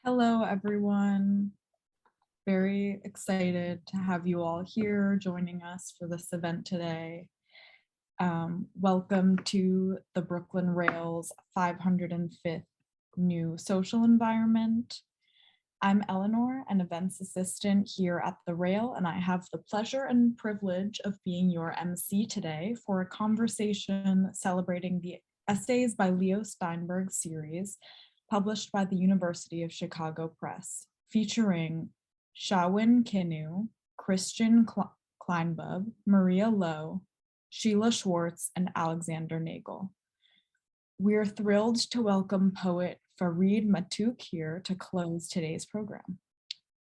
Hello, everyone. Very excited to have you all here joining us for this event today. Welcome to the Brooklyn Rail's 505th New Social Environment. I'm Eleanor, an events assistant here at the Rail, and I have the pleasure and privilege of being your MC today for a conversation celebrating the Essays by Leo Steinberg series published by the University of Chicago Press, featuring Shawon Kinew, Christian Kleinbub, Maria Lowe, Sheila Schwartz, and Alexander Nagel. We're thrilled to welcome poet Farid Matuk here to close today's program.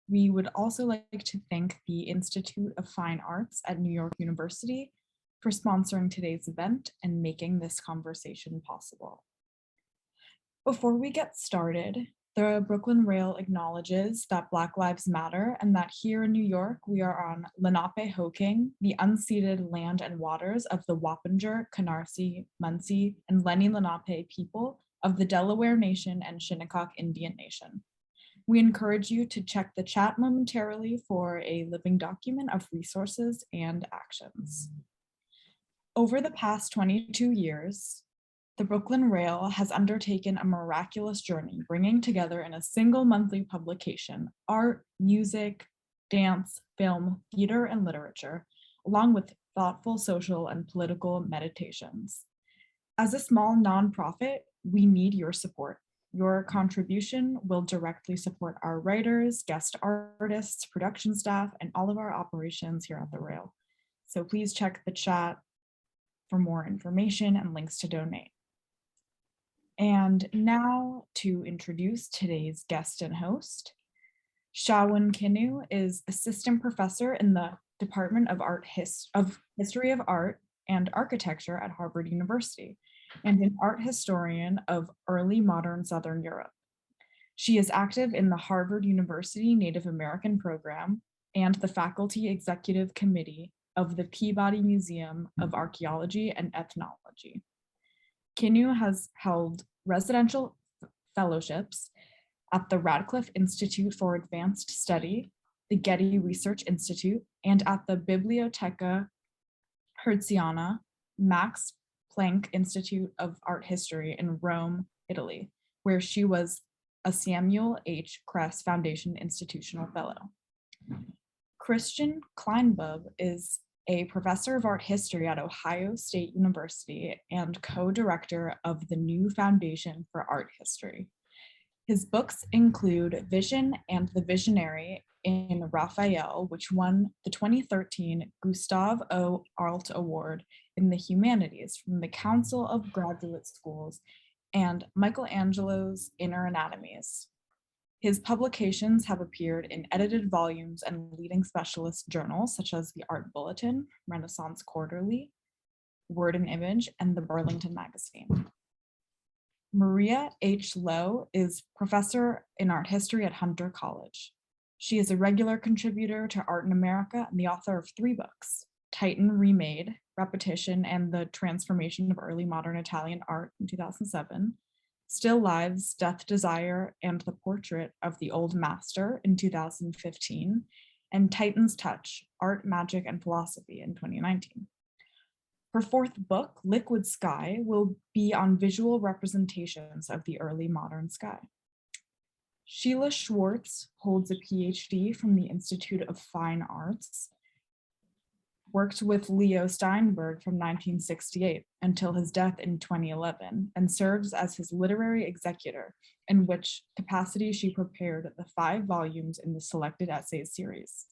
We would also like to thank the Institute of Fine Arts at New York University for sponsoring today's event and making this conversation possible. Before we get started, the Brooklyn Rail acknowledges that Black Lives Matter and that here in New York, we are on Lenape-Hoking, the unceded land and waters of the Wappinger, Canarsie, Munsee, and Lenni Lenape people of the Delaware Nation and Shinnecock Indian Nation. We encourage you to check the chat momentarily for a living document of resources and actions. Over the past 22 years, the Brooklyn Rail has undertaken a miraculous journey, bringing together in a single monthly publication art, music, dance, film, theater, and literature, along with thoughtful social and political meditations. As a small nonprofit, we need your support. Your contribution will directly support our writers, guest artists, production staff, and all of our operations here at the Rail. So please check the chat for more information and links to donate. And now to introduce today's guest and host. Shawon Kinew is assistant professor in the Department of History of Art and Architecture at Harvard University and an art historian of early modern Southern Europe. She is active in the Harvard University Native American Program and the Faculty Executive Committee of the Peabody Museum of Archaeology and Ethnology. Kinew has held residential fellowships at the Radcliffe Institute for Advanced Study, the Getty Research Institute, and at the Bibliotheca Hertziana, Max Planck Institute of Art History in Rome, Italy, where she was a Samuel H. Kress Foundation Institutional Fellow. Christian Kleinbub is a professor of art history at Ohio State University and co-director of the new Foundation for Art History. His books include Vision and the Visionary in Raphael, which won the 2013 Gustav O. Arlt Award in the Humanities from the Council of Graduate Schools, and Michelangelo's Inner Anatomies. His publications have appeared in edited volumes and leading specialist journals such as the Art Bulletin, Renaissance Quarterly, Word and Image, and the Burlington Magazine. Maria H. Lowe is professor in art history at Hunter College. She is a regular contributor to Art in America and the author of 3 books, Titan Remade, Repetition and the Transformation of Early Modern Italian Art in 2007, Still Lives, Death, Desire, and the Portrait of the Old Master in 2015, and Titan's Touch, Art, Magic, and Philosophy in 2019. Her 4th book, Liquid Sky, will be on visual representations of the early modern sky. Sheila Schwartz holds a PhD from the Institute of Fine Arts, worked with Leo Steinberg from 1968 until his death in 2011, and serves as his literary executor, in which capacity she prepared the 5 volumes in the Selected Essays series.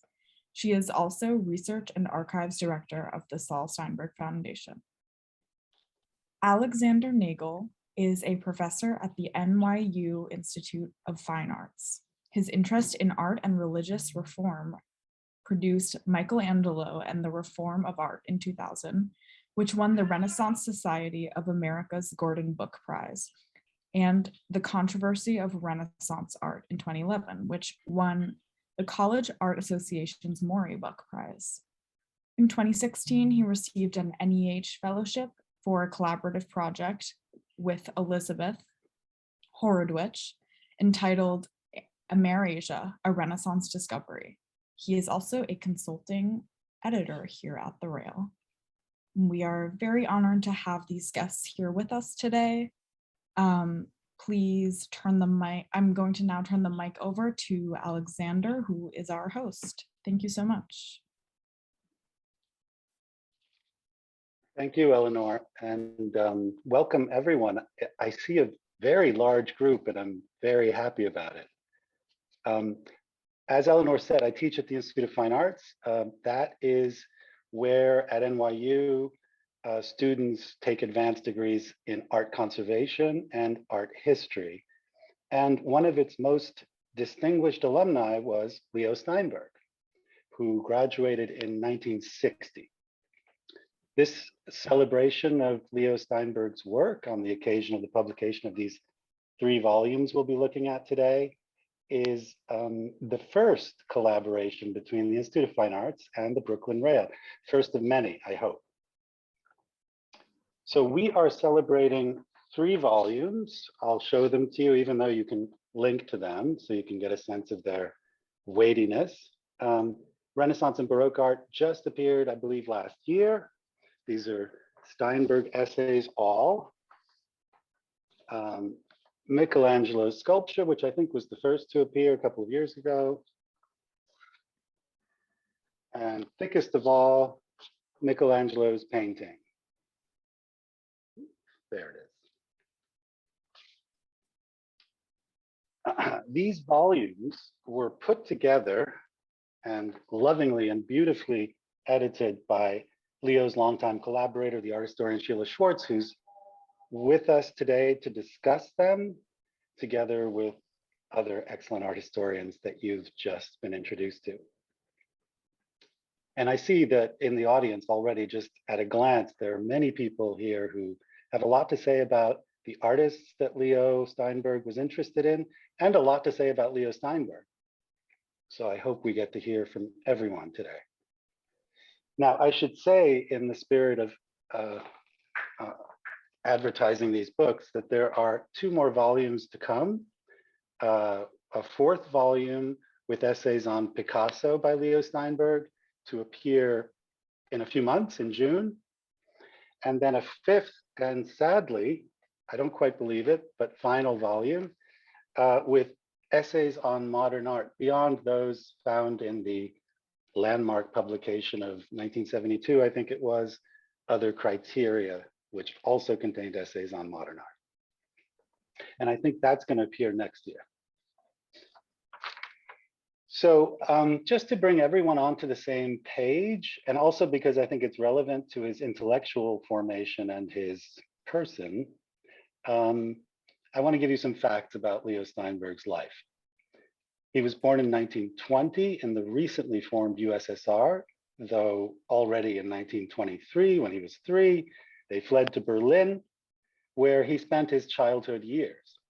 She is also Research and Archives Director of the Saul Steinberg Foundation. Alexander Nagel is a professor at the NYU Institute of Fine Arts. His interest in art and religious reform produced Michelangelo and the Reform of Art in 2000, which won the Renaissance Society of America's Gordon Book Prize, and The Controversy of Renaissance Art in 2011, which won the College Art Association's Maury Book Prize. In 2016, he received an NEH fellowship for a collaborative project with Elizabeth Horowitz entitled Amerasia, a Renaissance discovery. He is also a consulting editor here at the Rail. We are very honored to have these guests here with us today. Please turn the mic. I'm going to now turn the mic over to Alexander, who is our host. Thank you so much. Thank you, Eleanor, and welcome everyone. I see a very large group and I'm very happy about it. As Eleanor said, I teach at the Institute of Fine Arts. That is where at NYU, students take advanced degrees in art conservation and art history. And one of its most distinguished alumni was Leo Steinberg, who graduated in 1960. This celebration of Leo Steinberg's work on the occasion of the publication of these 3 volumes we'll be looking at today is the first collaboration between the Institute of Fine Arts and the Brooklyn Rail, first of many, I hope. So we are celebrating 3 volumes. I'll show them to you, even though you can link to them, so you can get a sense of their weightiness. Renaissance and Baroque art just appeared, I believe, last year. These are Steinberg essays, all. Michelangelo's sculpture, which I think was the first to appear a couple of years ago. And thickest of all, Michelangelo's painting. There it is. These volumes were put together and lovingly and beautifully edited by Leo's longtime collaborator, the art historian Sheila Schwartz, who's with us today to discuss them together with other excellent art historians that you've just been introduced to. And I see that in the audience already, just at a glance, there are many people here who have a lot to say about the artists that Leo Steinberg was interested in, and a lot to say about Leo Steinberg. So I hope we get to hear from everyone today. Now, I should say, in the spirit of advertising these books, that there are 2 more volumes to come. A 4th volume with essays on Picasso by Leo Steinberg to appear in a few months in June. And then a 5th, and sadly, I don't quite believe it, but final volume with essays on modern art beyond those found in the landmark publication of 1972, I think it was, Other Criteria, which also contained essays on modern art. And I think that's going to appear next year. So just to bring everyone onto the same page, and also because I think it's relevant to his intellectual formation and his person, I want to give you some facts about Leo Steinberg's life. He was born in 1920 in the recently formed USSR, though already in 1923, when he was 3, they fled to Berlin, where he spent his childhood years.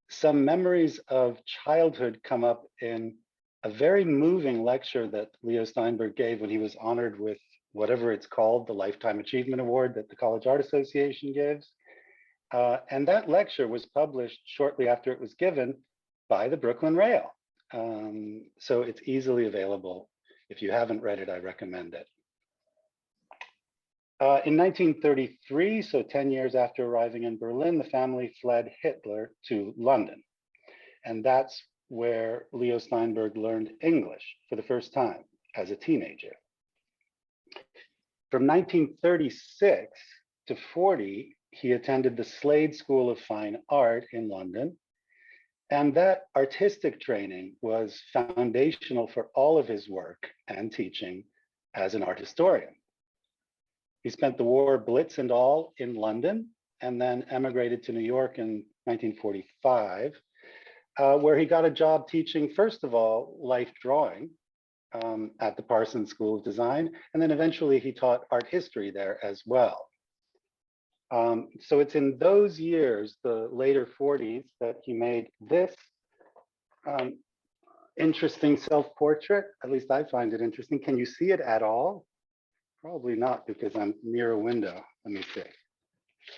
Some memories of childhood come up in a very moving lecture that Leo Steinberg gave when he was honored with whatever it's called, the Lifetime Achievement Award that the College Art Association gives. And that lecture was published shortly after it was given by the Brooklyn Rail. So it's easily available. If you haven't read it, I recommend it. In 1933, so 10 years after arriving in Berlin, the family fled Hitler to London. And that's where Leo Steinberg learned English for the first time as a teenager. From 1936 to 40, he attended the Slade School of Fine Art in London. And that artistic training was foundational for all of his work and teaching as an art historian. He spent the war, blitz and all, in London, and then emigrated to New York in 1945, where he got a job teaching, first of all, life drawing at the Parsons School of Design, and then eventually he taught art history there as well. So it's in those years, the later 40s, that he made this interesting self-portrait. At least I find it interesting. Can you see it at all? Probably not, because I'm near a window. Let me see.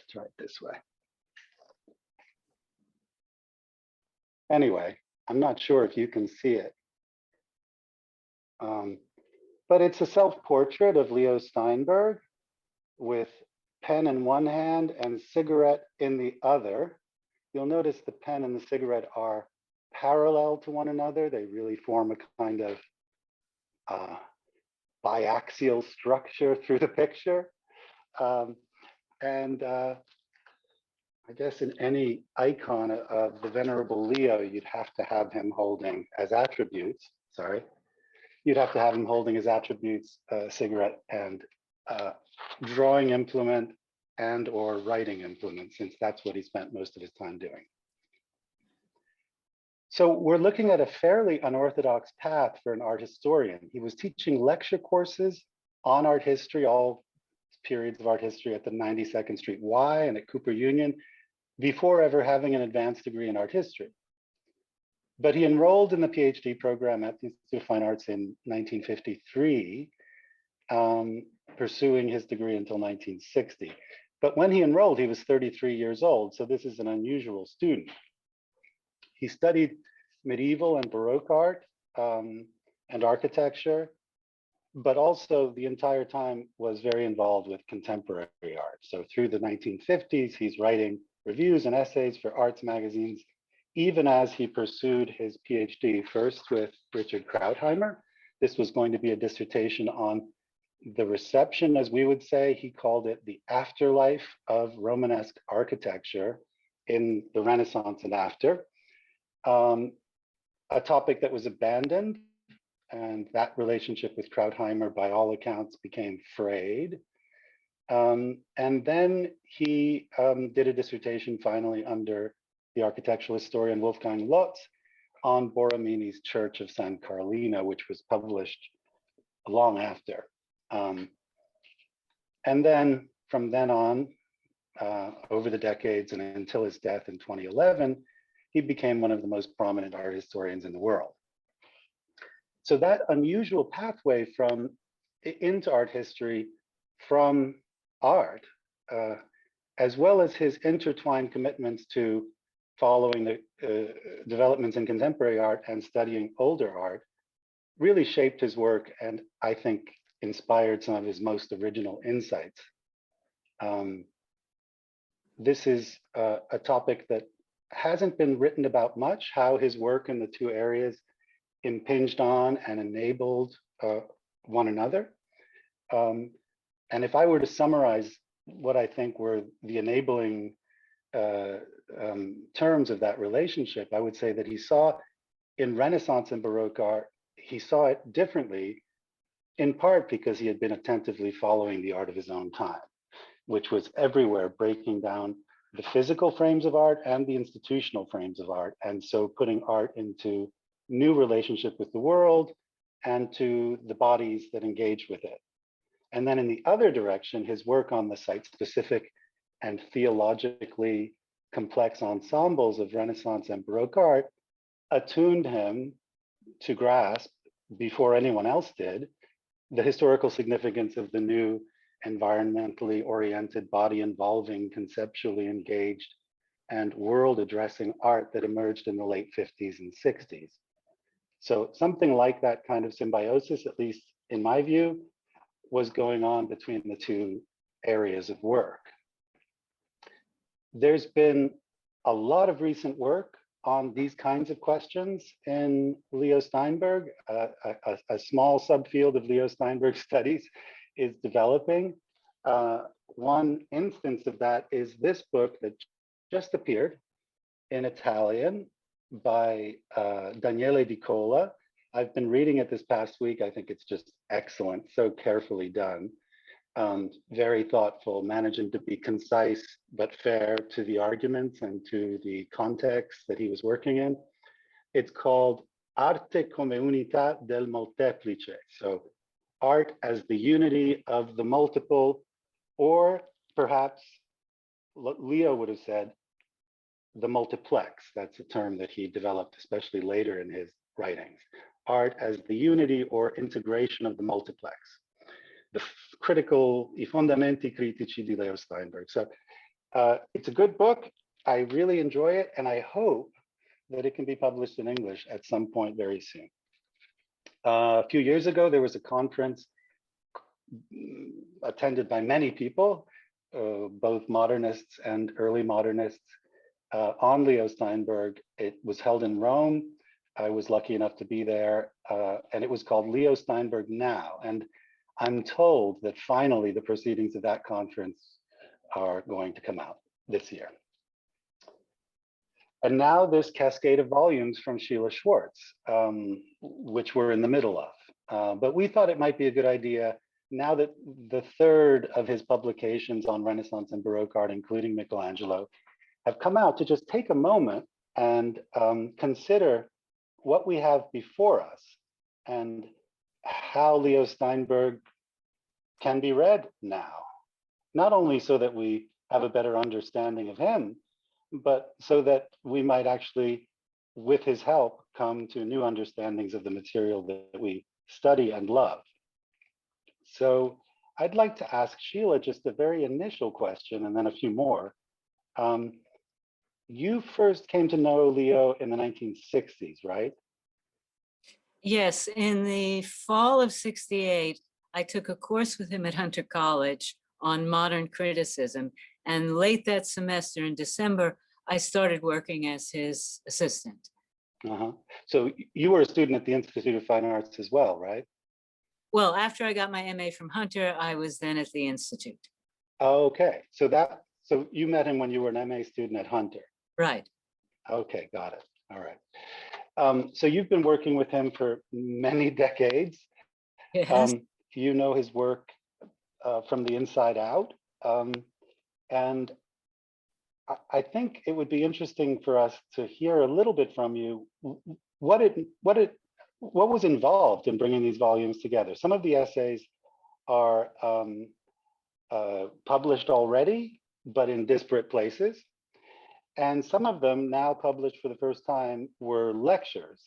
Try it this way. Anyway, I'm not sure if you can see it. But it's a self-portrait of Leo Steinberg with pen in one hand and cigarette in the other. You'll notice the pen and the cigarette are parallel to one another. They really form a kind of biaxial structure through the picture. I guess in any icon of the Venerable Leo, you'd have to have him holding as attributes, you'd have to have him holding as attributes a cigarette and drawing implement and or writing implement, since that's what he spent most of his time doing. So we're looking at a fairly unorthodox path for an art historian. He was teaching lecture courses on art history, all periods of art history at the 92nd Street Y and at Cooper Union, before ever having an advanced degree in art history. But he enrolled in the PhD program at the Institute of Fine Arts in 1953, pursuing his degree until 1960. But when he enrolled, he was 33 years old, so this is an unusual student. He studied medieval and Baroque art and architecture, but also the entire time was very involved with contemporary art. So through the 1950s, he's writing reviews and essays for arts magazines, even as he pursued his PhD, first with Richard Krautheimer. This was going to be a dissertation on the reception, as we would say. He called it the afterlife of Romanesque architecture in the Renaissance and after. A topic that was abandoned, and that relationship with Krautheimer, by all accounts, became frayed. And then he did a dissertation finally under the architectural historian Wolfgang Lotz on Borromini's Church of San Carlino, which was published long after. And then from then on, over the decades and until his death in 2011, he became one of the most prominent art historians in the world. So that unusual pathway into art history from art, as well as his intertwined commitments to following the developments in contemporary art and studying older art, really shaped his work and I think inspired some of his most original insights. This is a topic that hasn't been written about much, how his work in the two areas impinged on and enabled one another. And if I were to summarize what I think were the enabling terms of that relationship, I would say that he saw in Renaissance and Baroque art, he saw it differently, in part because he had been attentively following the art of his own time, which was everywhere breaking down the physical frames of art and the institutional frames of art. And so putting art into new relationship with the world and to the bodies that engage with it. And then in the other direction, his work on the site-specific and theologically complex ensembles of Renaissance and Baroque art attuned him to grasp, before anyone else did, the historical significance of the new environmentally oriented, body-involving, conceptually engaged, and world-addressing art that emerged in the late 50s and 60s. So something like that kind of symbiosis, at least in my view, was going on between the two areas of work. There's been a lot of recent work on these kinds of questions in Leo Steinberg. A small subfield of Leo Steinberg studies is developing. One instance of that is this book that just appeared in Italian by Daniele Di Cola. I've been reading it this past week. I think it's just excellent, so carefully done, very thoughtful, managing to be concise but fair to the arguments and to the context that he was working in. It's called Arte come unità del molteplice. So art as the unity of the multiple, or perhaps Leo would have said the multiplex. That's a term that he developed, especially later in his writings. Art as the unity or integration of the multiplex. The critical, I fondamenti critici di Leo Steinberg. So it's a good book. I really enjoy it. And I hope that it can be published in English at some point very soon. A few years ago, there was a conference attended by many people, both modernists and early modernists, on Leo Steinberg. It was held in Rome. I was lucky enough to be there, and it was called Leo Steinberg Now. And I'm told that finally the proceedings of that conference are going to come out this year. And now this cascade of volumes from Sheila Schwartz, which we're in the middle of. But we thought it might be a good idea, now that the third of his publications on Renaissance and Baroque art, including Michelangelo, have come out, to just take a moment and consider what we have before us and how Leo Steinberg can be read now. Not only so that we have a better understanding of him, but so that we might actually, with his help, come to new understandings of the material that we study and love. So I'd like to ask Sheila just a very initial question and then a few more. You first came to know Leo in the 1960s, right? Yes, in the fall of '68, I took a course with him at Hunter College on modern criticism. And late that semester in December, I started working as his assistant. So you were a student at the Institute of Fine Arts as well, right? Well, after I got my MA from Hunter, I was then at the Institute. Okay, so you met him when you were an MA student at Hunter. Right. Okay, got it. All right. So you've been working with him for many decades. Yes. You know his work from the inside out. And I think it would be interesting for us to hear a little bit from you what was involved in bringing these volumes together. Some of the essays are published already, but in disparate places. And some of them, now published for the first time, were lectures.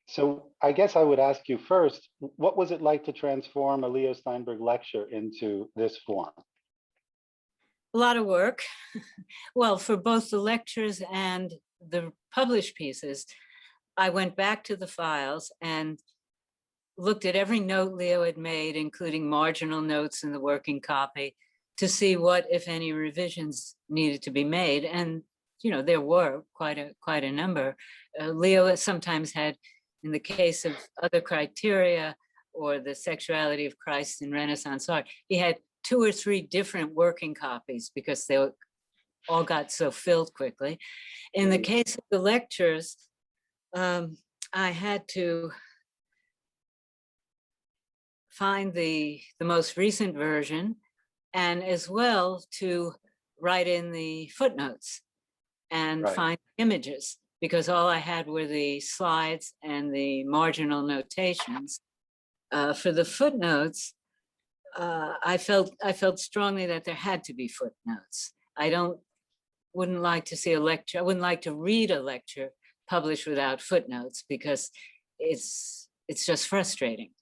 So I guess I would ask you first, what was it like to transform a Leo Steinberg lecture into this form? A lot of work. Well, for both the lectures and the published pieces, I went back to the files and looked at every note Leo had made, including marginal notes in the working copy, to see what, if any, revisions needed to be made. And, you know, there were quite a number. Leo sometimes had, in the case of other criteria or the sexuality of Christ in Renaissance art, he had 2 or 3 different working copies because they all got so filled quickly. In the case of the lectures, I had to find the most recent version, and as well to write in the footnotes and find images, because all I had were the slides and the marginal notations. For the footnotes, I felt strongly that there had to be footnotes. Wouldn't like to see a lecture. I wouldn't like to read a lecture published without footnotes, because it's just frustrating.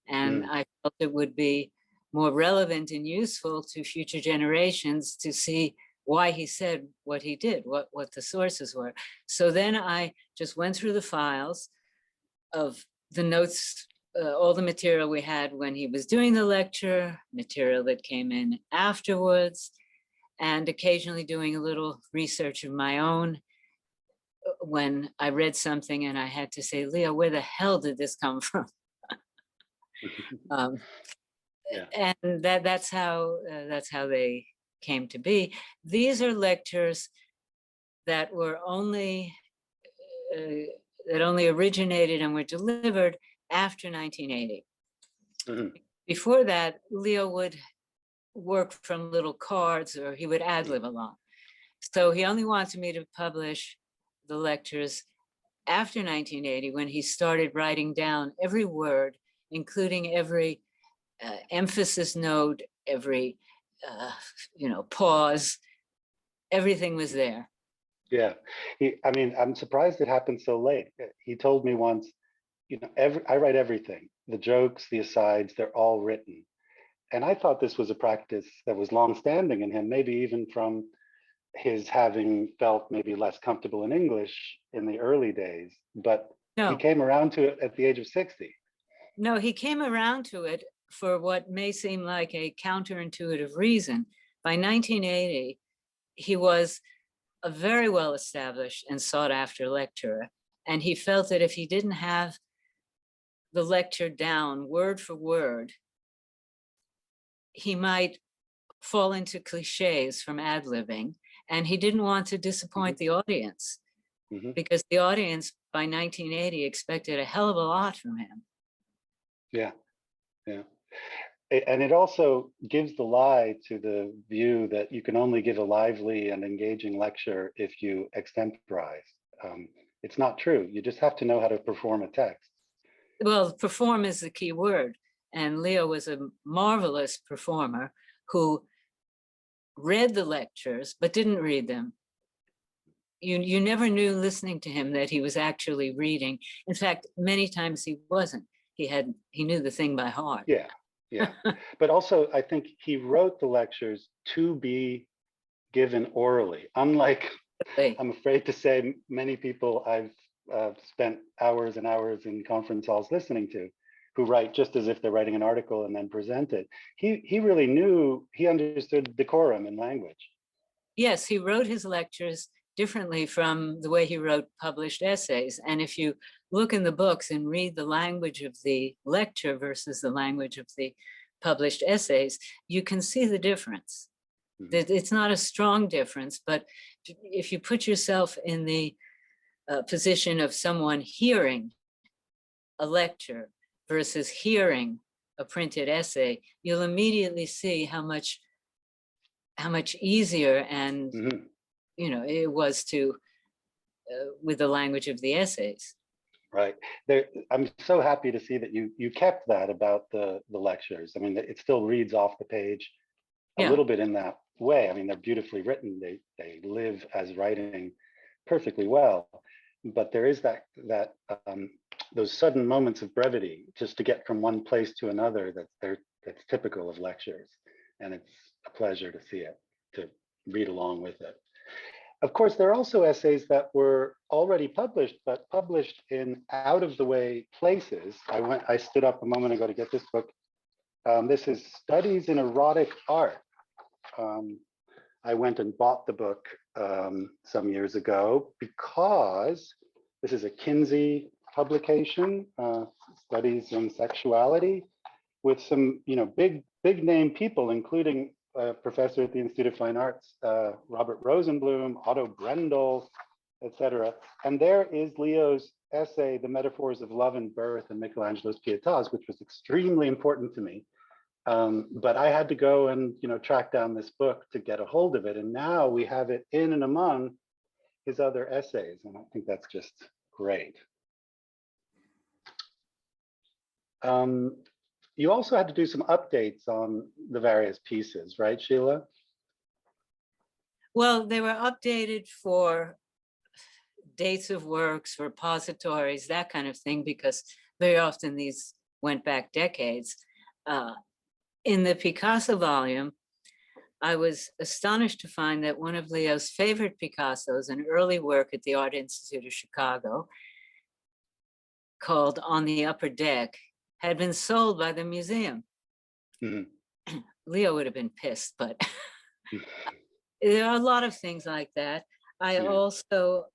And I felt it would be more relevant and useful to future generations to see why he said what he did, what the sources were. So then I just went through the files of the notes, all the material we had when he was doing the lecture, material that came in afterwards, and occasionally doing a little research of my own when I read something and I had to say, Leo, where the hell did this come from? And that's how they came to be. These are lectures that were only that only originated and were delivered after 1980. Before that, Leo would work from little cards, or he would ad-lib along. So he only wanted me to publish the lectures after 1980, when he started writing down every word, including every emphasis note, every pause. Everything was there. Yeah, I'm surprised it happened so late. He told me once, I write everything. The jokes, the asides, they're all written. And I thought this was a practice that was longstanding in him, maybe even from his having felt maybe less comfortable in English in the early days, but he No, came around to it at the age of 60. no, he came around to it for what may seem like a counterintuitive reason. By 1980, he was a very well established and sought after lecturer. And he felt that if he didn't have the lecture down word for word, he might fall into cliches from ad-libbing. And he didn't want to disappoint the audience, because the audience by 1980 expected a hell of a lot from him. Yeah, yeah. And it also gives the lie to the view that you can only give a lively and engaging lecture if you extemporize. It's not true. You just have to know how to perform a text. Well, perform is the key word. And Leo was a marvelous performer who read the lectures, but didn't read them. You never knew listening to him that he was actually reading. In fact, many times he wasn't. He knew the thing by heart. Yeah, yeah. But also, I think he wrote the lectures to be given orally. Unlike, I'm afraid to say, many people I've spent hours and hours in conference halls listening to, who write just as if they're writing an article and then present it. He really knew, he understood decorum in language. Yes, he wrote his lectures differently from the way he wrote published essays. And if you look in the books and read the language of the lecture versus the language of the published essays, you can see the difference. It's not a strong difference, but if you put yourself in the position of someone hearing a lecture versus hearing a printed essay, you'll immediately see how much easier and it was to with the language of the essays. Right. I'm so happy to see that you kept that about the lectures. I mean, it still reads off the page a little bit in that way. I mean, they're beautifully written. They live as writing perfectly well. But there is that those sudden moments of brevity just to get from one place to another that's typical of lectures, and it's a pleasure to see it, to read along with it. Of course, there are also essays that were already published, but published in out-of-the-way places. I stood up a moment ago to get this book. This is Studies in Erotic Art. I went and bought the book some years ago because this is a Kinsey publication, Studies in Sexuality, with some big name people, including professor at the Institute of Fine Arts, Robert Rosenblum, Otto Brendel, etc. And there is Leo's essay, The Metaphors of Love and Birth and Michelangelo's Pietas, which was extremely important to me. But I had to go and track down this book to get a hold of it. And now we have it in and among his other essays. And I think that's just great. You also had to do some updates on the various pieces, right, Sheila? Well, they were updated for dates of works, repositories, that kind of thing, because very often these went back decades. In the Picasso volume, I was astonished to find that one of Leo's favorite Picassos, an early work at the Art Institute of Chicago, called On the Upper Deck, had been sold by the museum. Leo would have been pissed, but there are a lot of things like that. I also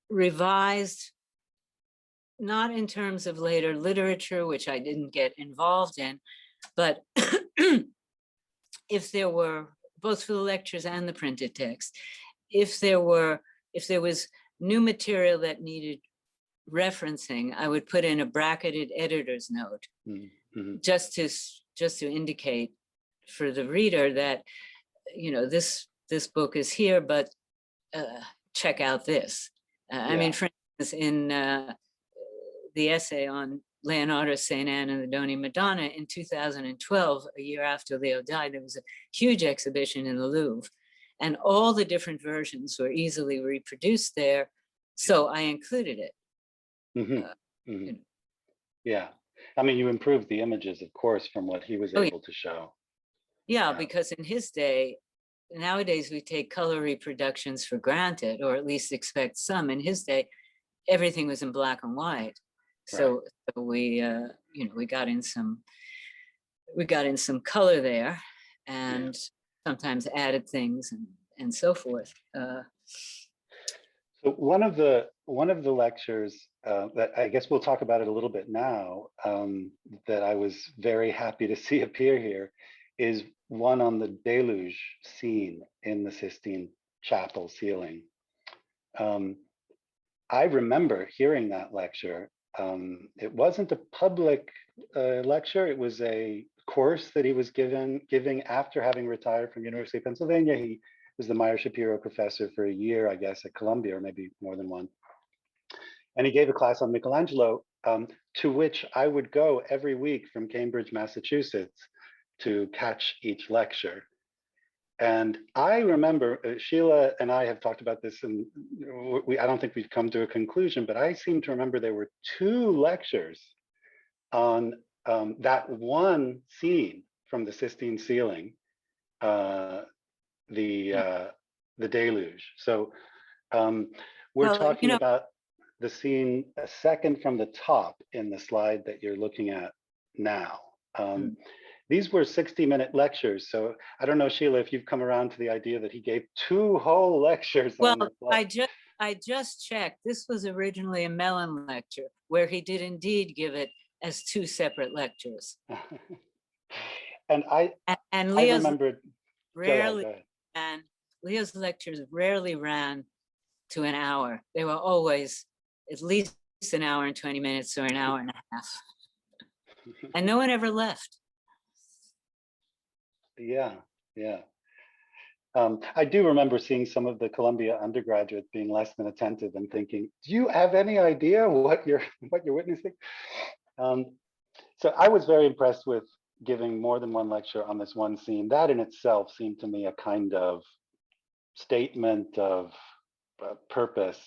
revised, not in terms of later literature, which I didn't get involved in, but if there were, both for the lectures and the printed text, if there was new material that needed referencing, I would put in a bracketed editor's note, just to indicate for the reader that this book is here, but check out this. I mean, for instance, in the essay on Leonardo St. Anne and the Doni Madonna in 2012, a year after Leo died, there was a huge exhibition in the Louvre, and all the different versions were easily reproduced there. So I included it. Yeah, I mean, you improved the images, of course, from what he was able to show. Yeah, because in his day, nowadays we take color reproductions for granted, or at least expect some. In his day, everything was in black and white. So, so we, you know, we got in some color there, and sometimes added things and so forth. So one of the lectures that I guess we'll talk about it a little bit now, that I was very happy to see appear here, is one on the deluge scene in the Sistine Chapel ceiling. I remember hearing that lecture. It wasn't a public lecture. It was a course that he was giving after having retired from University of Pennsylvania. He was the Meyer Shapiro professor for a year, I guess, at Columbia, or maybe more than one. And he gave a class on Michelangelo, to which I would go every week from Cambridge, Massachusetts, to catch each lecture. And I remember, Sheila and I have talked about this, and I don't think we've come to a conclusion, but I seem to remember there were 2 lectures on that one scene from the Sistine ceiling, the deluge. So we're talking about the scene a second from the top in the slide that you're looking at now. These were 60-minute lectures. So I don't know, Sheila, if you've come around to the idea that he gave 2 whole lectures. Well, I just checked. This was originally a Mellon lecture, where he did indeed give it as 2 separate lectures. And Leo's remembered rarely, and Leo's lectures rarely ran to an hour. They were always at least an hour and 20 minutes or an hour and a half. And no one ever left. Yeah. I do remember seeing some of the Columbia undergraduates being less than attentive and thinking, do you have any idea what you're witnessing? So I was very impressed with giving more than one lecture on this one scene. That in itself seemed to me a kind of statement of purpose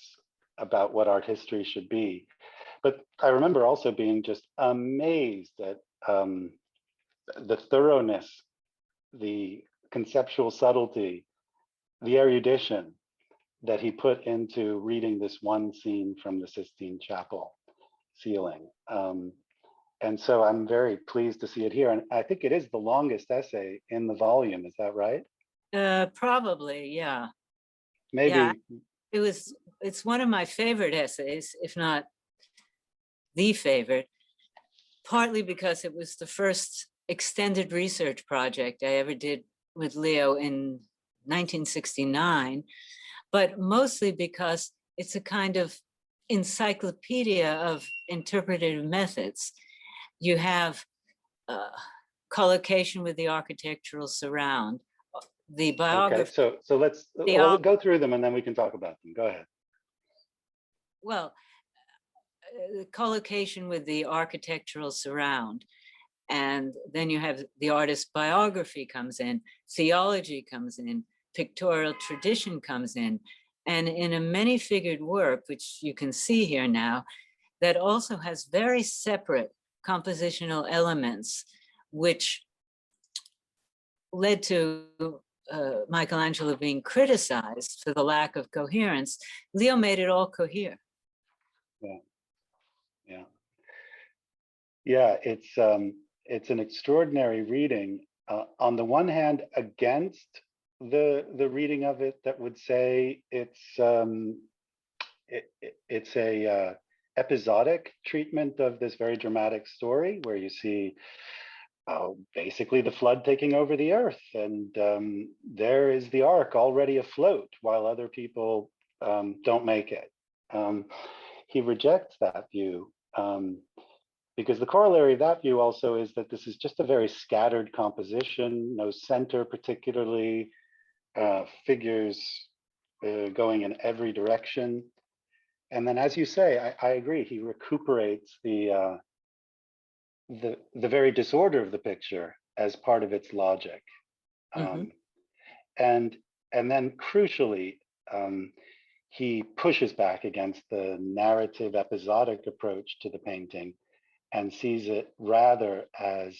about what art history should be. But I remember also being just amazed at the thoroughness, the conceptual subtlety, the erudition that he put into reading this one scene from the Sistine Chapel ceiling. And so I'm very pleased to see it here. And I think it is the longest essay in the volume. Is that right? Probably, yeah. Maybe. Yeah, it's one of my favorite essays, if not the favorite, partly because it was the first extended research project I ever did with Leo in 1969, but mostly because it's a kind of encyclopedia of interpretative methods. You have collocation with the architectural surround, the biography. Okay, so let's go through them and then we can talk about them. Go ahead. Well, collocation with the architectural surround. And then you have the artist's biography comes in, theology comes in, pictorial tradition comes in. And in a many-figured work, which you can see here now, that also has very separate compositional elements, which led to Michelangelo being criticized for the lack of coherence. Leo made it all cohere. Yeah, it's an extraordinary reading. On the one hand, against the reading of it that would say it's a episodic treatment of this very dramatic story, where you see basically the flood taking over the earth, and there is the ark already afloat while other people don't make it. He rejects that view. Because the corollary of that view also is that this is just a very scattered composition, no center particularly, figures going in every direction. And then, as you say, I agree, he recuperates the very disorder of the picture as part of its logic. And then crucially, he pushes back against the narrative episodic approach to the painting and sees it rather as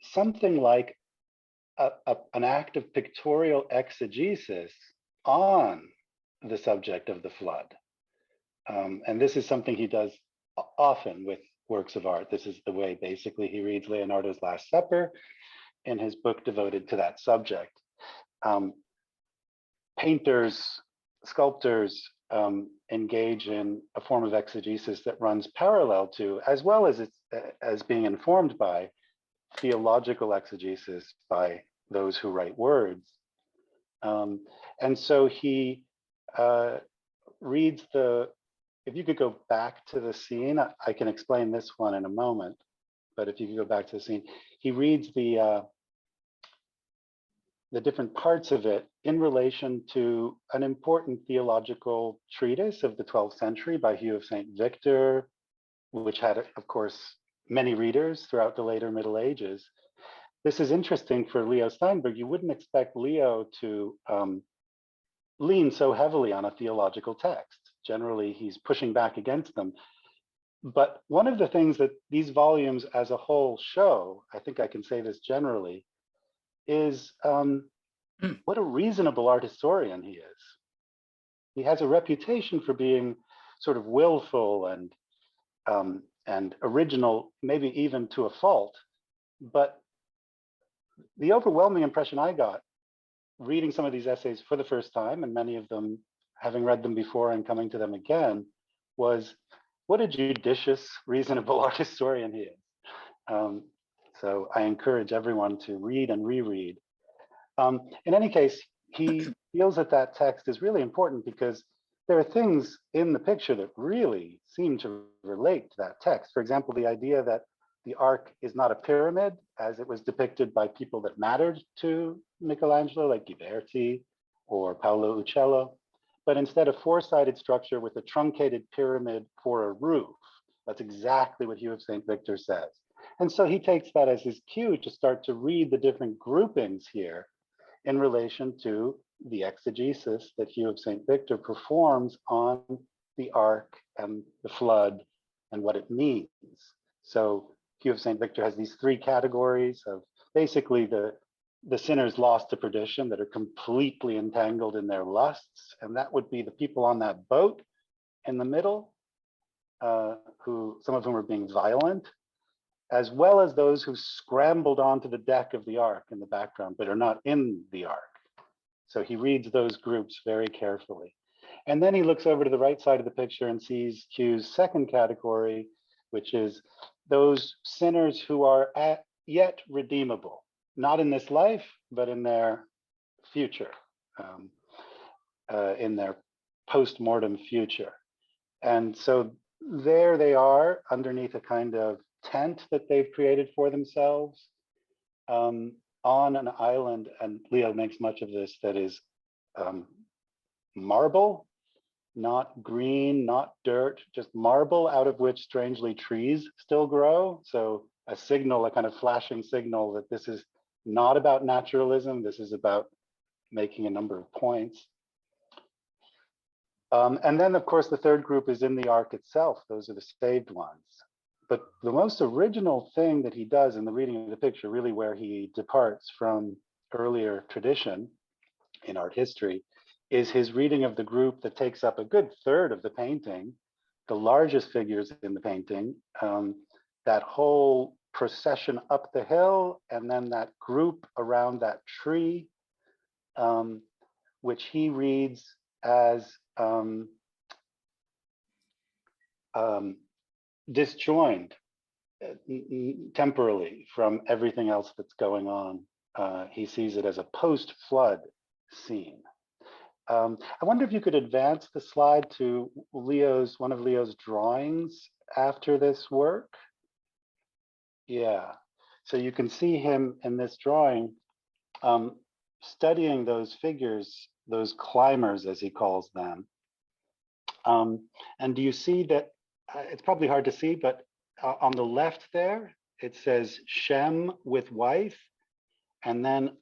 something like an act of pictorial exegesis on the subject of the flood. And this is something he does often with works of art. This is the way basically he reads Leonardo's Last Supper in his book devoted to that subject. Painters, sculptors engage in a form of exegesis that runs parallel to, as well as being informed by, theological exegesis by those who write words. And so he reads if you could go back to the scene, I can explain this one in a moment, but if you could go back to the scene, he reads the different parts of it in relation to an important theological treatise of the 12th century by Hugh of St. Victor, which had, of course, many readers throughout the later Middle Ages. This is interesting for Leo Steinberg. You wouldn't expect Leo to lean so heavily on a theological text. Generally, he's pushing back against them. But one of the things that these volumes as a whole show, I think I can say this generally, is what a reasonable art historian he is. He has a reputation for being sort of willful and original, maybe even to a fault. But the overwhelming impression I got reading some of these essays for the first time, and many of them having read them before and coming to them again, was what a judicious, reasonable art historian he is. So I encourage everyone to read and reread. In any case, he feels that that text is really important because there are things in the picture that really seem to relate to that text. For example, the idea that the ark is not a pyramid as it was depicted by people that mattered to Michelangelo, like Ghiberti or Paolo Uccello, but instead a four-sided structure with a truncated pyramid for a roof. That's exactly what Hugh of St. Victor says. And so he takes that as his cue to start to read the different groupings here in relation to the exegesis that Hugh of St. Victor performs on the ark and the flood and what it means. So Hugh of St. Victor has these three categories of basically the sinners lost to perdition that are completely entangled in their lusts. And that would be the people on that boat in the middle, who some of whom are being violent, as well as those who scrambled onto the deck of the ark in the background, but are not in the ark. So he reads those groups very carefully. And then he looks over to the right side of the picture and sees Hugh's second category, which is those sinners who are yet redeemable, not in this life, but in their future, in their post-mortem future. And so there they are underneath a kind of tent that they've created for themselves on an island, and Leo makes much of this, that is marble, not green, not dirt, just marble, out of which strangely trees still grow. So a signal, a kind of flashing signal that this is not about naturalism, this is about making a number of points. And then, of course, the third group is in the ark itself. Those are the saved ones. But the most original thing that he does in the reading of the picture, really where he departs from earlier tradition in art history, is his reading of the group that takes up a good third of the painting, the largest figures in the painting, that whole procession up the hill, and then that group around that tree, which he reads as disjoined temporally from everything else that's going on. He sees it as a post-flood scene. I wonder if you could advance the slide to one of Leo's drawings after this work. Yeah, so you can see him in this drawing studying those figures, those climbers, as he calls them. And do you see that, it's probably hard to see, but on the left there, it says Shem with wife. And then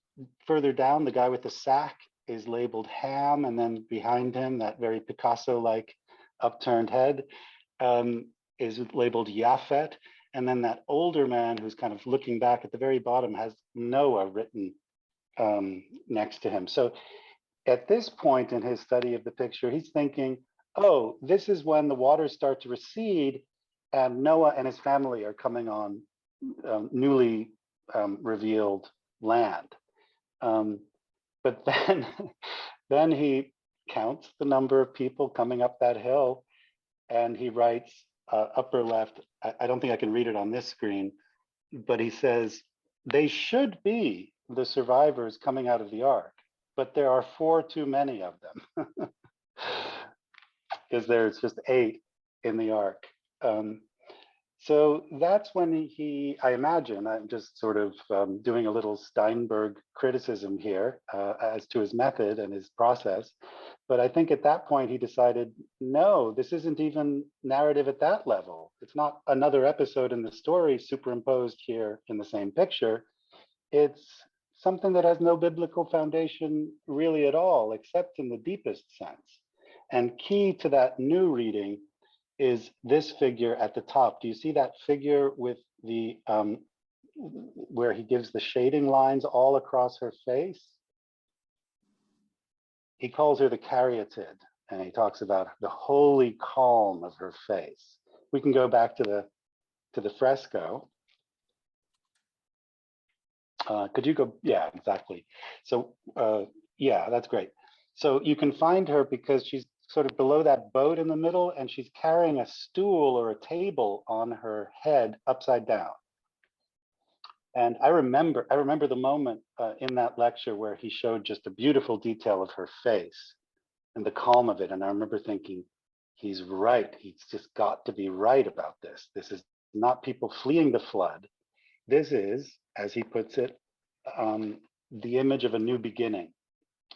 further down, the guy with the sack is labeled Ham. And then behind him, that very Picasso-like upturned head is labeled Yaphet. And then that older man who's kind of looking back at the very bottom has Noah written next to him. So at this point in his study of the picture, he's thinking, oh, this is when the waters start to recede and Noah and his family are coming on newly revealed land. But then, then he counts the number of people coming up that hill, and he writes upper left, I don't think I can read it on this screen, but he says, they should be the survivors coming out of the ark, but there are 4 too many of them, because there's just 8 in the ark. So that's when he, I imagine, I'm just sort of doing a little Steinberg criticism here as to his method and his process. But I think at that point he decided, no, this isn't even narrative at that level. It's not another episode in the story superimposed here in the same picture. It's something that has no biblical foundation really at all, except in the deepest sense. And key to that new reading is this figure at the top. Do you see that figure with the, where he gives the shading lines all across her face? He calls her the caryatid, and he talks about the holy calm of her face. We can go back to the fresco. Could you go? Yeah, exactly. So yeah, that's great. So you can find her because she's sort of below that boat in the middle, and she's carrying a stool or a table on her head upside down. And I remember the moment in that lecture where he showed just a beautiful detail of her face and the calm of it. And I remember thinking, he's right. He's just got to be right about this. This is not people fleeing the flood. This is, as he puts it, the image of a new beginning.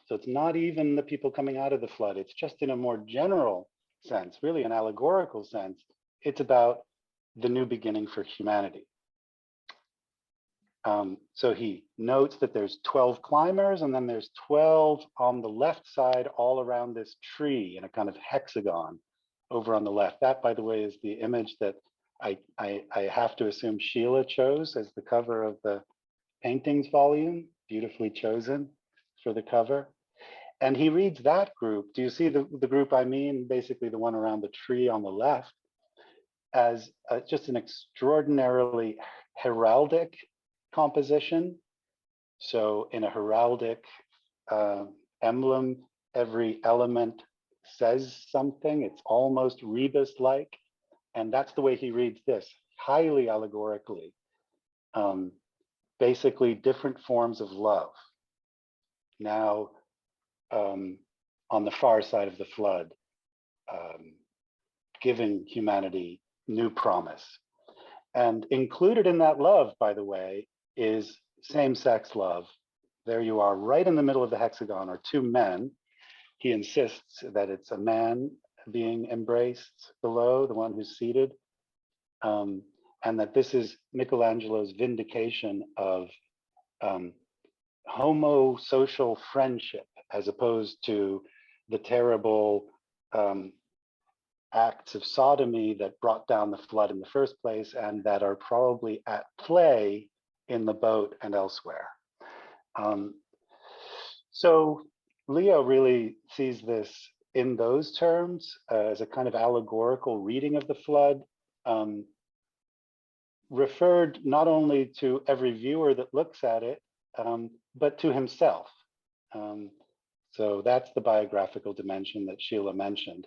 So it's not even the people coming out of the flood. It's just in a more general sense, really an allegorical sense. It's about the new beginning for humanity. So he notes that there's 12 climbers, and then there's 12 on the left side all around this tree in a kind of hexagon over on the left. That, by the way, is the image that I have to assume Sheila chose as the cover of the paintings volume, beautifully chosen for the cover. And he reads that group. Do you see the group I mean? Basically the one around the tree on the left, as just an extraordinarily heraldic composition. So in a heraldic emblem, every element says something. It's almost rebus-like. And that's the way he reads this, highly allegorically. Basically different forms of love. Now, on the far side of the flood, giving humanity new promise. And included in that love, by the way, is same-sex love. There you are, right in the middle of the hexagon are 2 men. He insists that it's a man being embraced below, the one who's seated, and that this is Michelangelo's vindication of homosocial friendship, as opposed to the terrible acts of sodomy that brought down the flood in the first place and that are probably at play in the boat and elsewhere. So Leo really sees this in those terms as a kind of allegorical reading of the flood, referred not only to every viewer that looks at it, but to himself. So that's the biographical dimension that Sheila mentioned.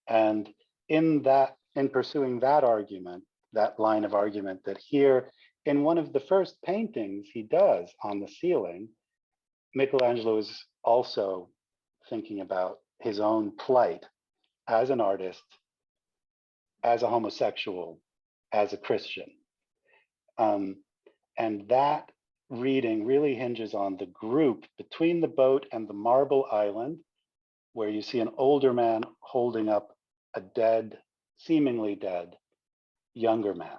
And in pursuing that argument, that line of argument, that here in one of the first paintings he does on the ceiling, Michelangelo is also thinking about his own plight as an artist, as a homosexual, as a Christian. And that reading really hinges on the group between the boat and the marble island, where you see an older man holding up a dead, seemingly dead, younger man.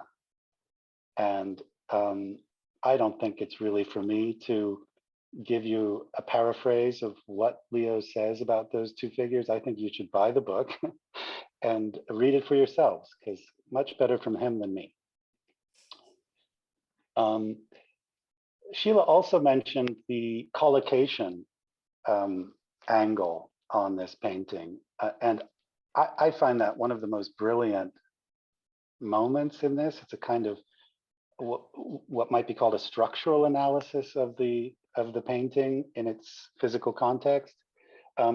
And I don't think it's really for me to give you a paraphrase of what Leo says about those 2 figures. I think you should buy the book and read it for yourselves, because much better from him than me. Sheila also mentioned the collocation angle on this painting. And I find that one of the most brilliant moments in this. It's a kind of what might be called a structural analysis of the painting in its physical context.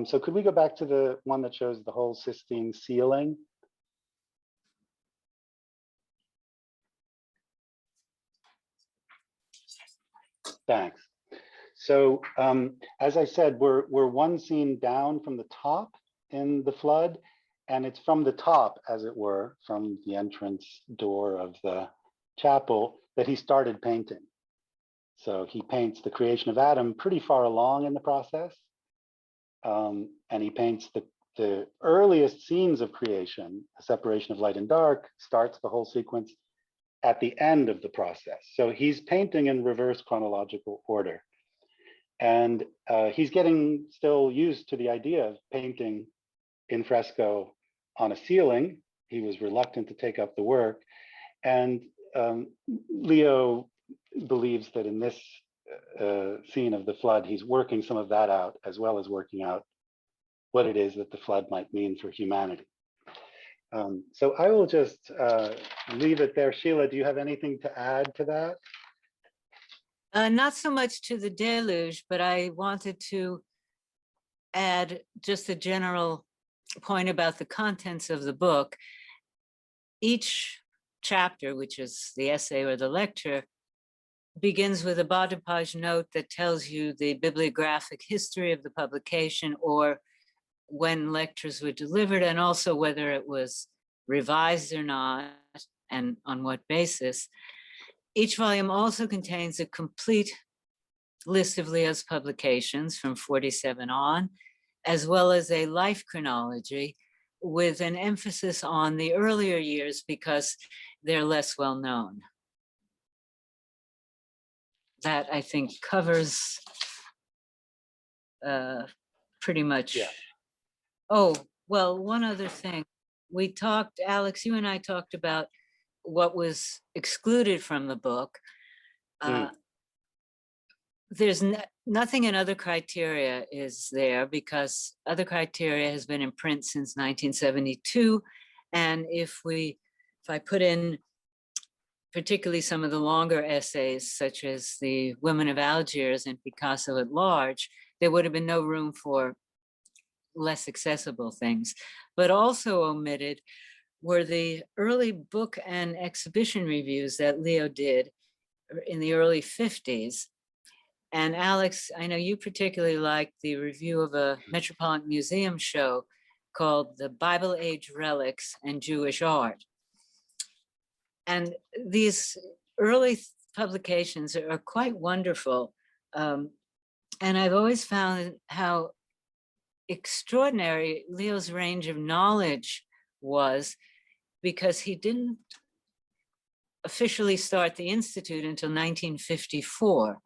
So could we go back to the one that shows the whole Sistine ceiling? Thanks. So as I said, we're one scene down from the top in the flood, and it's from the top, as it were, from the entrance door of the chapel, that he started painting. So he paints the creation of Adam pretty far along in the process. And he paints the earliest scenes of creation, the separation of light and dark, starts the whole sequence at the end of the process. So he's painting in reverse chronological order. And he's getting still used to the idea of painting in fresco on a ceiling. He was reluctant to take up the work. And Leo believes that in this scene of the flood, he's working some of that out, as well as working out what it is that the flood might mean for humanity. So I will just leave it there. Sheila, do you have anything to add to that? Not so much to the deluge, but I wanted to add just a general point about the contents of the book. Each chapter, which is the essay or the lecture, begins with a bas de page note that tells you the bibliographic history of the publication, or when lectures were delivered, and also whether it was revised or not, and on what basis. Each volume also contains a complete list of Leo's publications from 47 on, as well as a life chronology with an emphasis on the earlier years because they're less well known. That, I think, covers pretty much. Yeah. Oh, well, one other thing. We talked, Alex, you and I talked about what was excluded from the book. There's nothing in other criteria is there because other criteria has been in print since 1972. And if I put in particularly some of the longer essays, such as the Women of Algiers and Picasso at Large, there would have been no room for less accessible things. But also omitted were the early book and exhibition reviews that Leo did in the early 50s. And Alex, I know you particularly liked the review of a Metropolitan Museum show called The Bible Age Relics and Jewish Art. And these early publications are quite wonderful. And I've always found how extraordinary Leo's range of knowledge was, because he didn't officially start the Institute until 1954,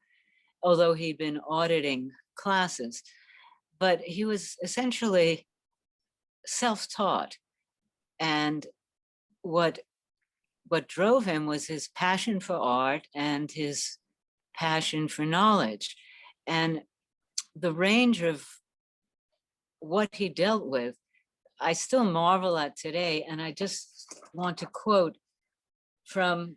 although he'd been auditing classes. But he was essentially self-taught. And what drove him was his passion for art and his passion for knowledge. And the range of what he dealt with, I still marvel at today. And I just want to quote from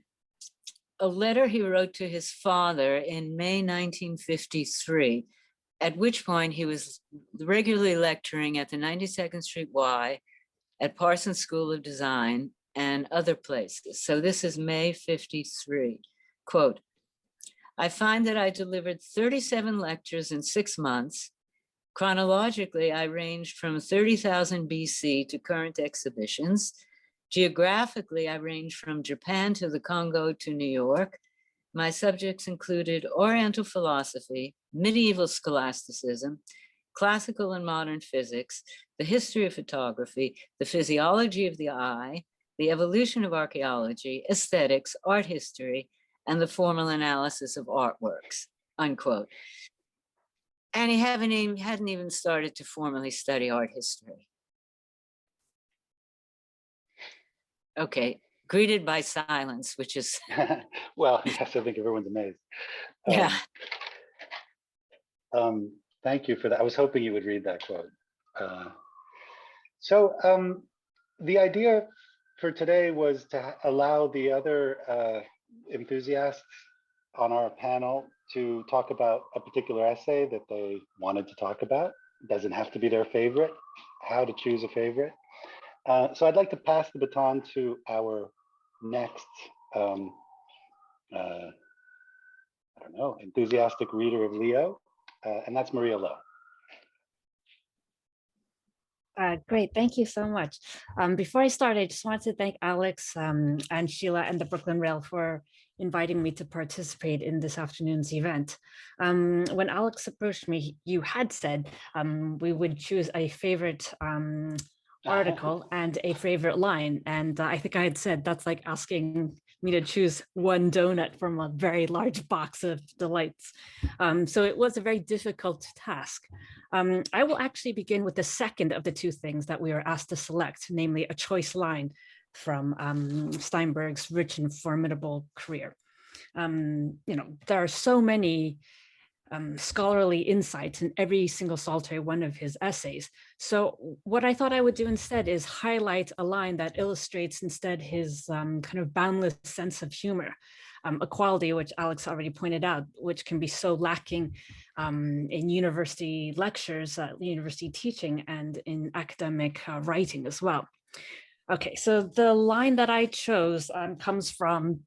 a letter he wrote to his father in May 1953, at which point he was regularly lecturing at the 92nd Street Y, at Parsons School of Design, and other places. So this is May 53. Quote, I find that I delivered 37 lectures in 6 months. Chronologically, I ranged from 30,000 BC to current exhibitions. Geographically, I ranged from Japan to the Congo to New York. My subjects included Oriental philosophy, medieval scholasticism, classical and modern physics, the history of photography, the physiology of the eye, the evolution of archaeology, aesthetics, art history, and the formal analysis of artworks, unquote. And he hadn't even started to formally study art history. Okay, greeted by silence, which is well, yes, I think everyone's amazed. yeah. Thank you for that. I was hoping you would read that quote. The idea for today was to allow the other enthusiasts on our panel to talk about a particular essay that they wanted to talk about. It doesn't have to be their favorite, how to choose a favorite. So I'd like to pass the baton to our next, I don't know, enthusiastic reader of Leo, and that's Maria Lowe. Great, thank you so much. Before I start, I just wanted to thank Alex and Sheila and the Brooklyn Rail for inviting me to participate in this afternoon's event. When Alex approached me, you had said we would choose a favorite article and a favorite line. And I think I had said that's like asking me to choose one donut from a very large box of delights. So it was a very difficult task. I will actually begin with the second of the two things that we were asked to select, namely a choice line from Steinberg's rich and formidable career. There are so many scholarly insights in every single solitary one of his essays. So what I thought I would do instead is highlight a line that illustrates instead his kind of boundless sense of humor, a quality which Alex already pointed out, which can be so lacking in university lectures, university teaching, and in academic writing as well. Okay, so the line that I chose comes from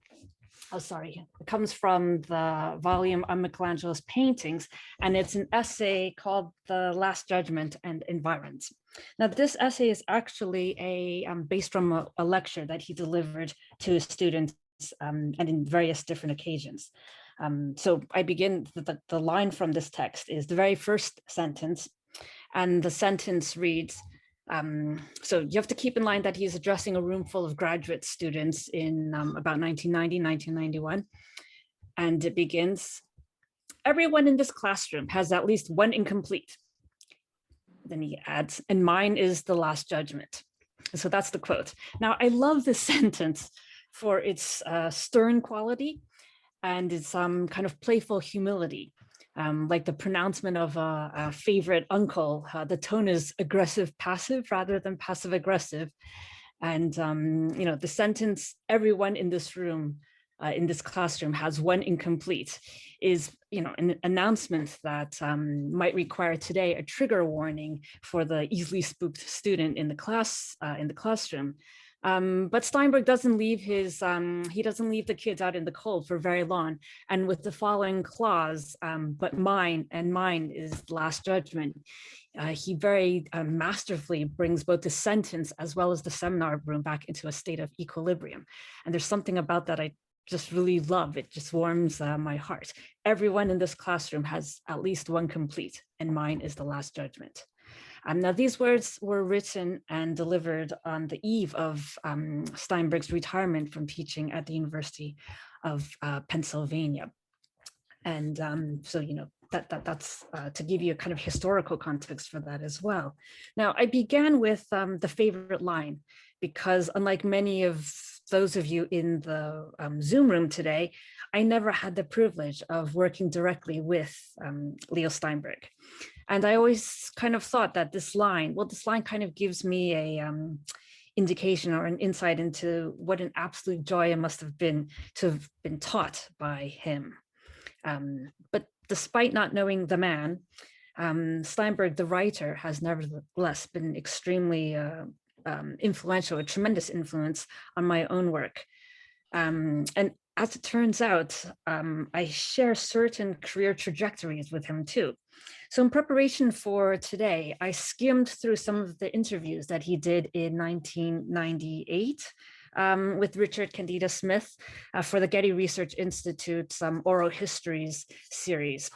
the volume on Michelangelo's paintings, and it's an essay called The Last Judgment and Environs. Now, this essay is actually based from a lecture that he delivered to his students and in various different occasions. So I begin, the line from this text is the very first sentence, and the sentence reads, so you have to keep in mind that he's addressing a room full of graduate students in about 1990, 1991. And it begins, everyone in this classroom has at least one incomplete. Then he adds, and mine is the last judgment. So that's the quote. Now, I love this sentence for its stern quality and its kind of playful humility. Like the pronouncement of a favorite uncle, the tone is aggressive passive rather than passive aggressive. And the sentence, everyone in this room, in this classroom has one incomplete, is an announcement that might require today a trigger warning for the easily spooked student in the classroom. But Steinberg doesn't leave the kids out in the cold for very long. And with the following clause, but mine is the last judgment, he very masterfully brings both the sentence as well as the seminar room back into a state of equilibrium. And there's something about that I just really love. It just warms my heart. Everyone in this classroom has at least one complete, and mine is the last judgment. Now, these words were written and delivered on the eve of Steinberg's retirement from teaching at the University of Pennsylvania. And so, that's to give you a kind of historical context for that as well. Now, I began with the favorite line, because unlike many of those of you in the Zoom room today, I never had the privilege of working directly with Leo Steinberg. And I always kind of thought that this line kind of gives me a indication or an insight into what an absolute joy it must have been to have been taught by him. But despite not knowing the man, Steinberg, the writer, has nevertheless been extremely influential, a tremendous influence on my own work. And as it turns out, I share certain career trajectories with him too. So in preparation for today, I skimmed through some of the interviews that he did in 1998 with Richard Candida Smith for the Getty Research Institute's Oral Histories series.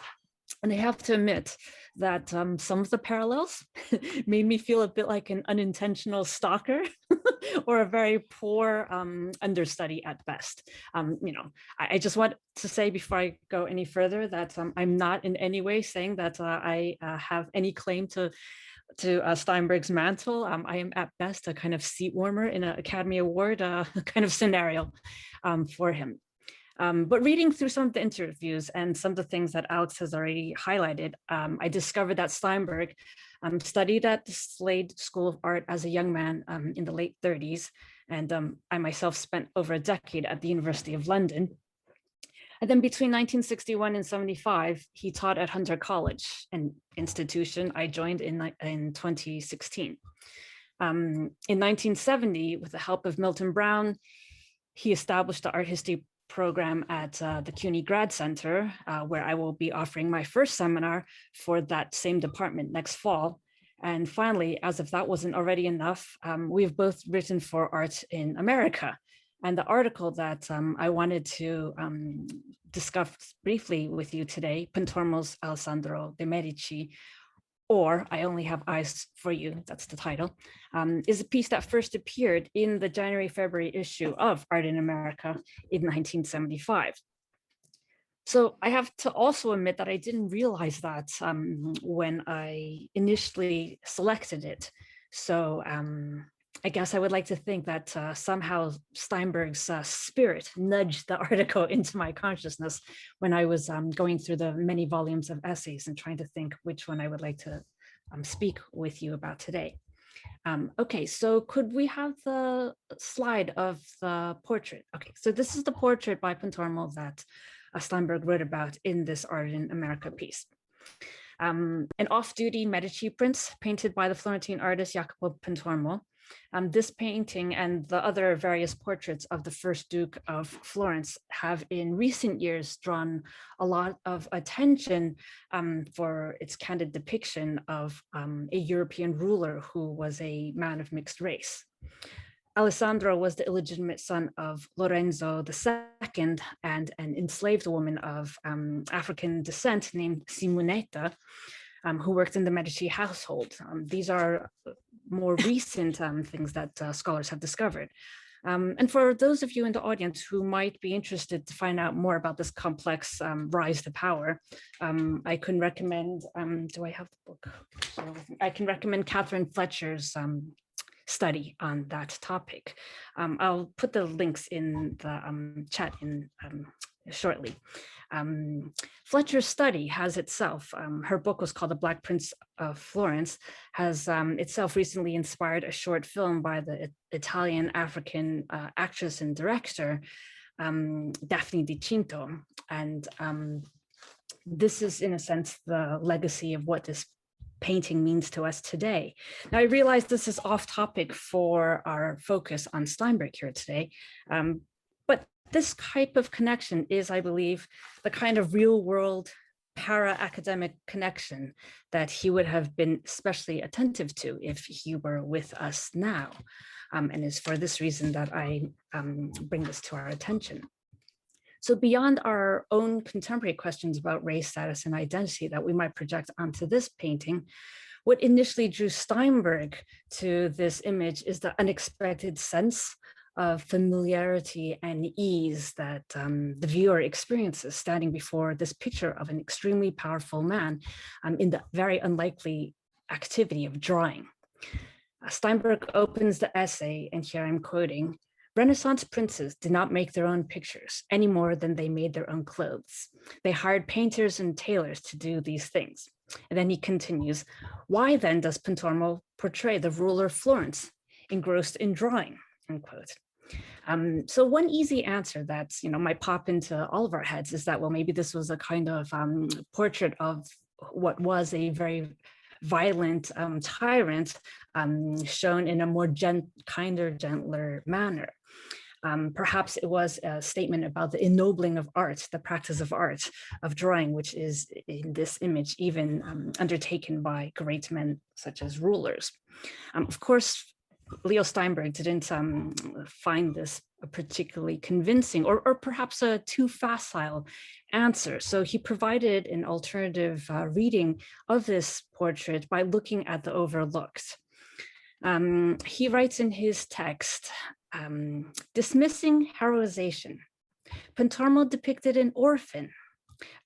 And I have to admit that some of the parallels made me feel a bit like an unintentional stalker or a very poor understudy at best. I just want to say before I go any further that I'm not in any way saying that I have any claim to to Steinberg's mantle. I am at best a kind of seat warmer in an Academy Award kind of scenario for him. But reading through some of the interviews and some of the things that Alex has already highlighted, I discovered that Steinberg studied at the Slade School of Art as a young man in the late 30s. And I myself spent over a decade at the University of London. And then between 1961 and 75, he taught at Hunter College, an institution I joined in 2016. In 1970, with the help of Milton Brown, he established the art history program at the CUNY Grad Center, where I will be offering my first seminar for that same department next fall. And finally, as if that wasn't already enough, we've both written for Art in America. And the article that I wanted to discuss briefly with you today, Pontormo's Alessandro de Medici, or I Only Have Eyes for You, that's the title, is a piece that first appeared in the January-February issue of Art in America in 1975. So I have to also admit that I didn't realize that when I initially selected it. So I guess I would like to think that somehow Steinberg's spirit nudged the article into my consciousness when I was going through the many volumes of essays and trying to think which one I would like to speak with you about today. Okay, so could we have the slide of the portrait? Okay, so this is the portrait by Pontormo that Steinberg wrote about in this Art in America piece. An off-duty Medici prince painted by the Florentine artist Jacopo Pontormo. This painting and the other various portraits of the first Duke of Florence have in recent years drawn a lot of attention for its candid depiction of a European ruler who was a man of mixed race. Alessandro was the illegitimate son of Lorenzo II and an enslaved woman of African descent named Simonetta, who worked in the Medici household. These are more recent things that scholars have discovered. And for those of you in the audience who might be interested to find out more about this complex rise to power, I can recommend, do I have the book? I can recommend Catherine Fletcher's study on that topic. I'll put the links in the chat in shortly. Fletcher's study has itself, her book was called The Black Prince of Florence, has itself recently inspired a short film by the Italian African actress and director, Daphne Di Cinto. And this is in a sense the legacy of what this painting means to us today. Now, I realize this is off topic for our focus on Steinberg here today, but this type of connection is, I believe, the kind of real world para-academic connection that he would have been especially attentive to if he were with us now. And it's for this reason that I bring this to our attention. So beyond our own contemporary questions about race, status, and identity that we might project onto this painting, what initially drew Steinberg to this image is the unexpected sense of familiarity and ease that the viewer experiences standing before this picture of an extremely powerful man in the very unlikely activity of drawing. Steinberg opens the essay, and here I'm quoting, "Renaissance princes did not make their own pictures any more than they made their own clothes. They hired painters and tailors to do these things." And then he continues, "Why then does Pontormo portray the ruler of Florence engrossed in drawing?" Unquote. So one easy answer that might pop into all of our heads is that, well, maybe this was a kind of portrait of what was a very violent tyrant shown in a more kinder, gentler manner. Perhaps it was a statement about the ennobling of art, the practice of art, of drawing, which is in this image even undertaken by great men such as rulers. Of course, Leo Steinberg didn't find this a particularly convincing or perhaps a too facile answer. So he provided an alternative reading of this portrait by looking at the overlooked. He writes in his text, dismissing heroization, Pontormo depicted an orphan,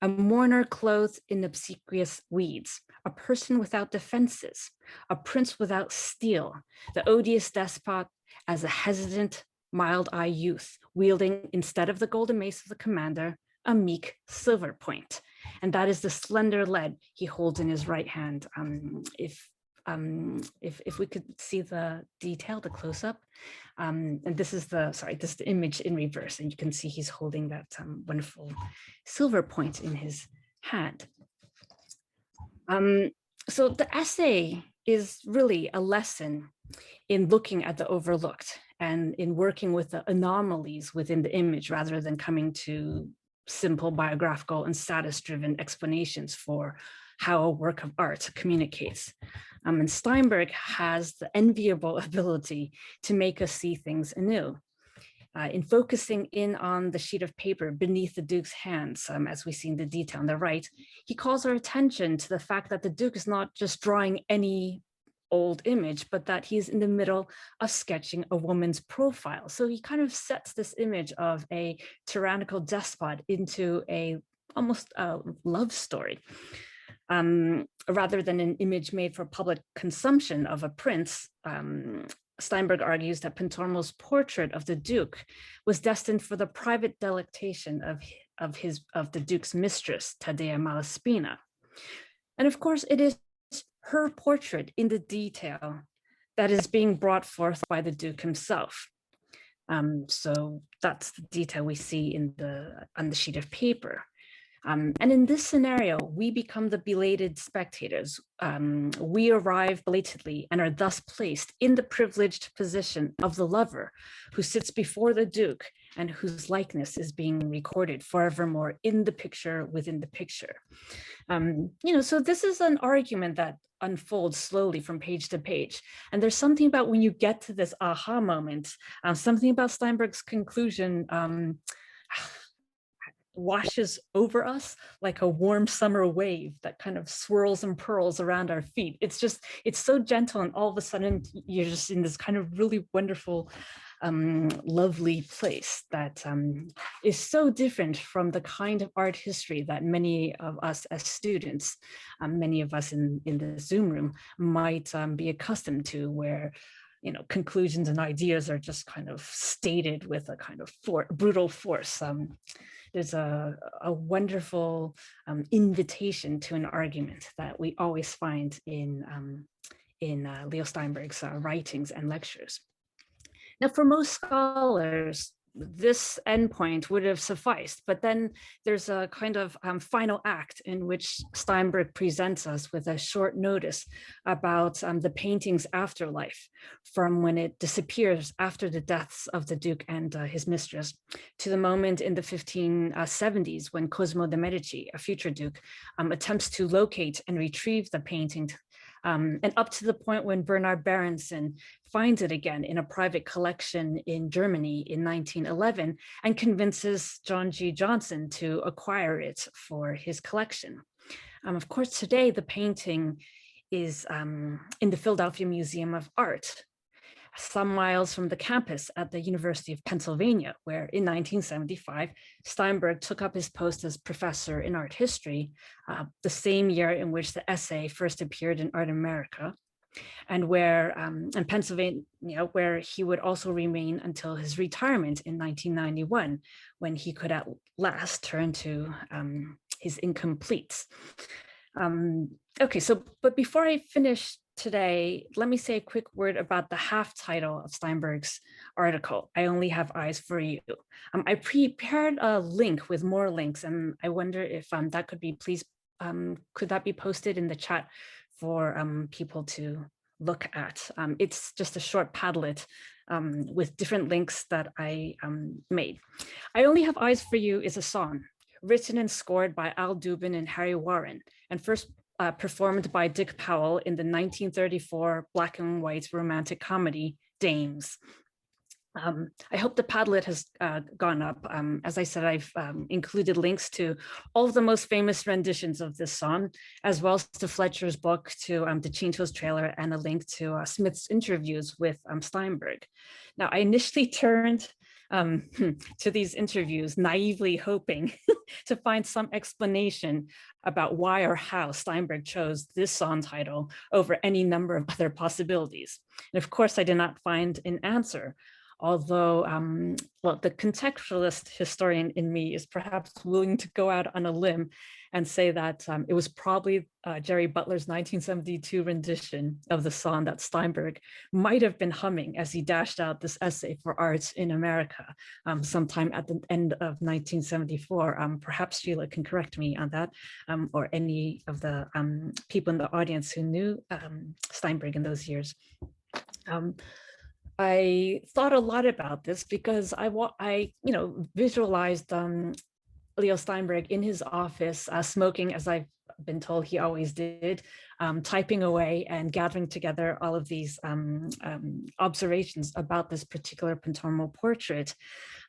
a mourner clothed in obsequious weeds, a person without defenses, a prince without steel, the odious despot as a hesitant, mild-eyed youth, wielding instead of the golden mace of the commander, a meek silver point. And that is the slender lead he holds in his right hand. If we could see the detail, the close-up, and this is the image in reverse, and you can see he's holding that wonderful silver point in his hand. So the essay is really a lesson in looking at the overlooked and in working with the anomalies within the image rather than coming to simple biographical and status-driven explanations for how a work of art communicates. And Steinberg has the enviable ability to make us see things anew. In focusing in on the sheet of paper beneath the Duke's hands, as we see in the detail on the right, he calls our attention to the fact that the Duke is not just drawing any old image, but that he's in the middle of sketching a woman's profile. So he kind of sets this image of a tyrannical despot into a almost a love story. Rather than an image made for public consumption of a prince, Steinberg argues that Pontormo's portrait of the Duke was destined for the private delectation of the Duke's mistress, Taddea Malaspina. And of course, it is her portrait in the detail that is being brought forth by the Duke himself. So that's the detail we see on the sheet of paper. And in this scenario, we become the belated spectators. We arrive belatedly and are thus placed in the privileged position of the lover who sits before the Duke and whose likeness is being recorded forevermore in the picture within the picture. So this is an argument that unfolds slowly from page to page. And there's something about when you get to this aha moment, something about Steinberg's conclusion washes over us like a warm summer wave that kind of swirls and purls around our feet. It's so gentle, and all of a sudden you're just in this kind of really wonderful, lovely place that is so different from the kind of art history that many of us as students, many of us in the Zoom room might be accustomed to, where conclusions and ideas are just kind of stated with a kind of brutal force. There's a wonderful invitation to an argument that we always find in Leo Steinberg's writings and lectures. Now, for most scholars, this endpoint would have sufficed, but then there's a kind of final act in which Steinberg presents us with a short notice about the painting's afterlife, from when it disappears after the deaths of the Duke and his mistress, to the moment in the 1570s when Cosimo de' Medici, a future Duke, attempts to locate and retrieve the painting, and up to the point when Bernard Berenson finds it again in a private collection in Germany in 1911 and convinces John G. Johnson to acquire it for his collection. Of course, today the painting is in the Philadelphia Museum of Art, some miles from the campus at the University of Pennsylvania, where in 1975, Steinberg took up his post as professor in art history, the same year in which the essay first appeared in Art America, and where in Pennsylvania, where he would also remain until his retirement in 1991, when he could at last turn to his incompletes. But before I finish today, let me say a quick word about the half title of Steinberg's article, I Only Have Eyes for You. I prepared a link with more links, and I wonder if that could be, could that be posted in the chat for people to look at? It's just a short Padlet with different links that I made. I Only Have Eyes for You is a song written and scored by Al Dubin and Harry Warren, and first performed by Dick Powell in the 1934 black and white romantic comedy, Dames. I hope the Padlet has gone up. As I said, I've included links to all of the most famous renditions of this song, as well as to Fletcher's book, to the Chinchill's trailer, and a link to Smith's interviews with Steinberg. Now, I initially turned to these interviews, naively hoping to find some explanation about why or how Steinberg chose this song title over any number of other possibilities. And of course, I did not find an answer, although, well, the contextualist historian in me is perhaps willing to go out on a limb and say that it was probably Jerry Butler's 1972 rendition of the song that Steinberg might have been humming as he dashed out this essay for Arts in America sometime at the end of 1974. Perhaps Sheila can correct me on that, or any of the people in the audience who knew Steinberg in those years. I thought a lot about this because I visualized Leo Steinberg in his office, smoking, as I've been told he always did, typing away and gathering together all of these observations about this particular pentomal portrait.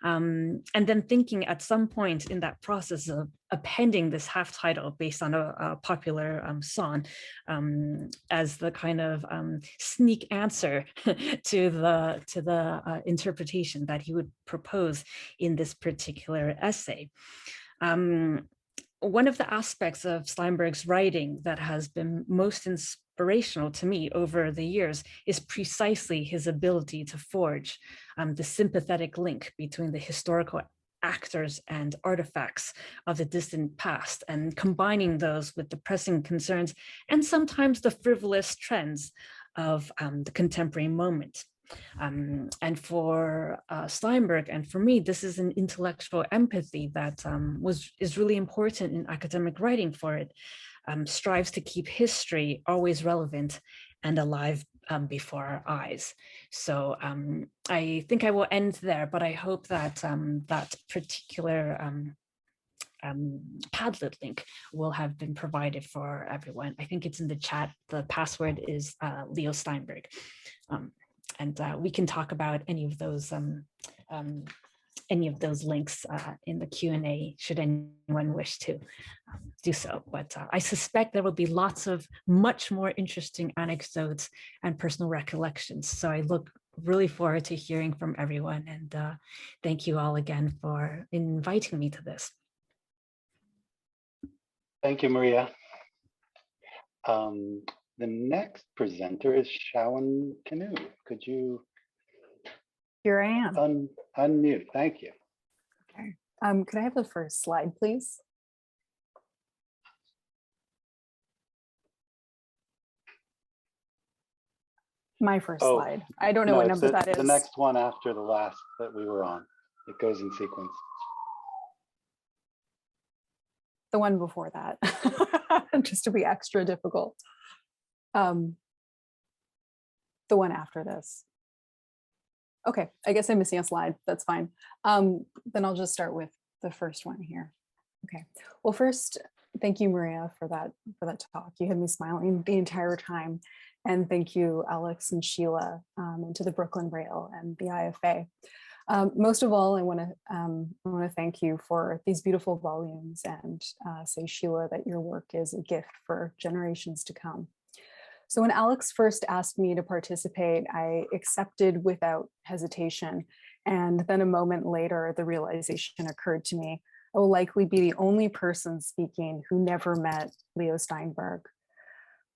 And then thinking at some point in that process of appending this half title based on a popular song as the kind of sneak answer to the interpretation that he would propose in this particular essay. One of the aspects of Steinberg's writing that has been most inspirational to me over the years is precisely his ability to forge the sympathetic link between the historical actors and artifacts of the distant past, and combining those with the pressing concerns and sometimes the frivolous trends of the contemporary moment. And for Steinberg and for me, this is an intellectual empathy that is really important in academic writing, for it strives to keep history always relevant and alive before our eyes. So I think I will end there, but I hope that that particular Padlet link will have been provided for everyone. I think it's in the chat. The password is Leo Steinberg. And we can talk about any of those links in the Q&A should anyone wish to do so. But I suspect there will be lots of much more interesting anecdotes and personal recollections. So I look really forward to hearing from everyone. And thank you all again for inviting me to this. Thank you, Maria. The next presenter is Shawon Kinew. Could you? Here I am. Unmute, thank you. Okay. Could I have the first slide, please? My first slide. I don't know what number that is. The next one after the last that we were on. It goes in sequence. The one before that, just to be extra difficult. The one after this. Okay, I guess I'm missing a slide. That's fine. Then I'll just start with the first one here. Okay. Well, first, thank you, Maria, for that talk. You had me smiling the entire time, and thank you, Alex and Sheila, and to the Brooklyn Rail and the IFA. Most of all, I want to thank you for these beautiful volumes, and say, Sheila, that your work is a gift for generations to come. So when Alex first asked me to participate, I accepted without hesitation. And then a moment later, the realization occurred to me, I will likely be the only person speaking who never met Leo Steinberg.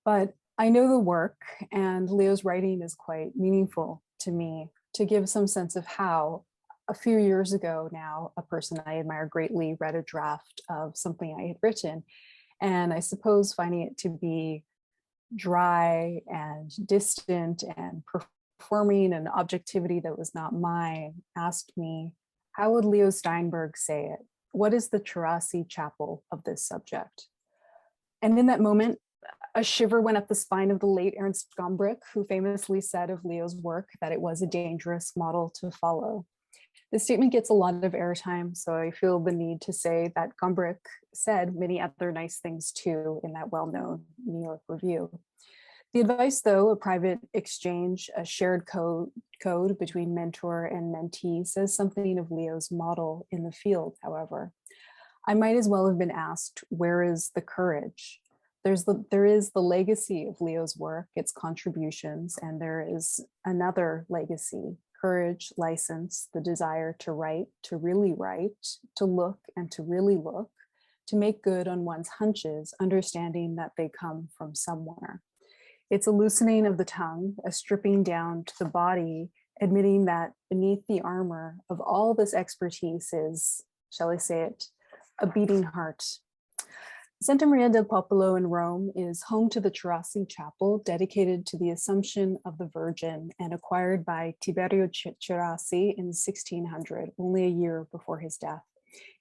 But I know the work, and Leo's writing is quite meaningful to me, to give some sense of how, a few years ago now, a person I admire greatly read a draft of something I had written. And I suppose finding it to be dry and distant and performing an objectivity that was not mine, asked me, how would Leo Steinberg say it? What is the Cherassi chapel of this subject? And in that moment, a shiver went up the spine of the late Ernst Gombrich, who famously said of Leo's work that it was a dangerous model to follow. This statement gets a lot of airtime, so I feel the need to say that Gombrich said many other nice things too in that well-known New York Review. The advice, though, a private exchange, a shared code between mentor and mentee, says something of Leo's model in the field, however. I might as well have been asked, where is the courage? There is the legacy of Leo's work, its contributions, and there is another legacy, courage, license, the desire to write, to really write, to look and to really look, to make good on one's hunches, understanding that they come from somewhere. It's a loosening of the tongue, a stripping down to the body, admitting that beneath the armor of all this expertise is, shall I say it, a beating heart. Santa Maria del Popolo in Rome is home to the Cherasi Chapel, dedicated to the Assumption of the Virgin and acquired by Tiberio Cherasi in 1600, only a year before his death.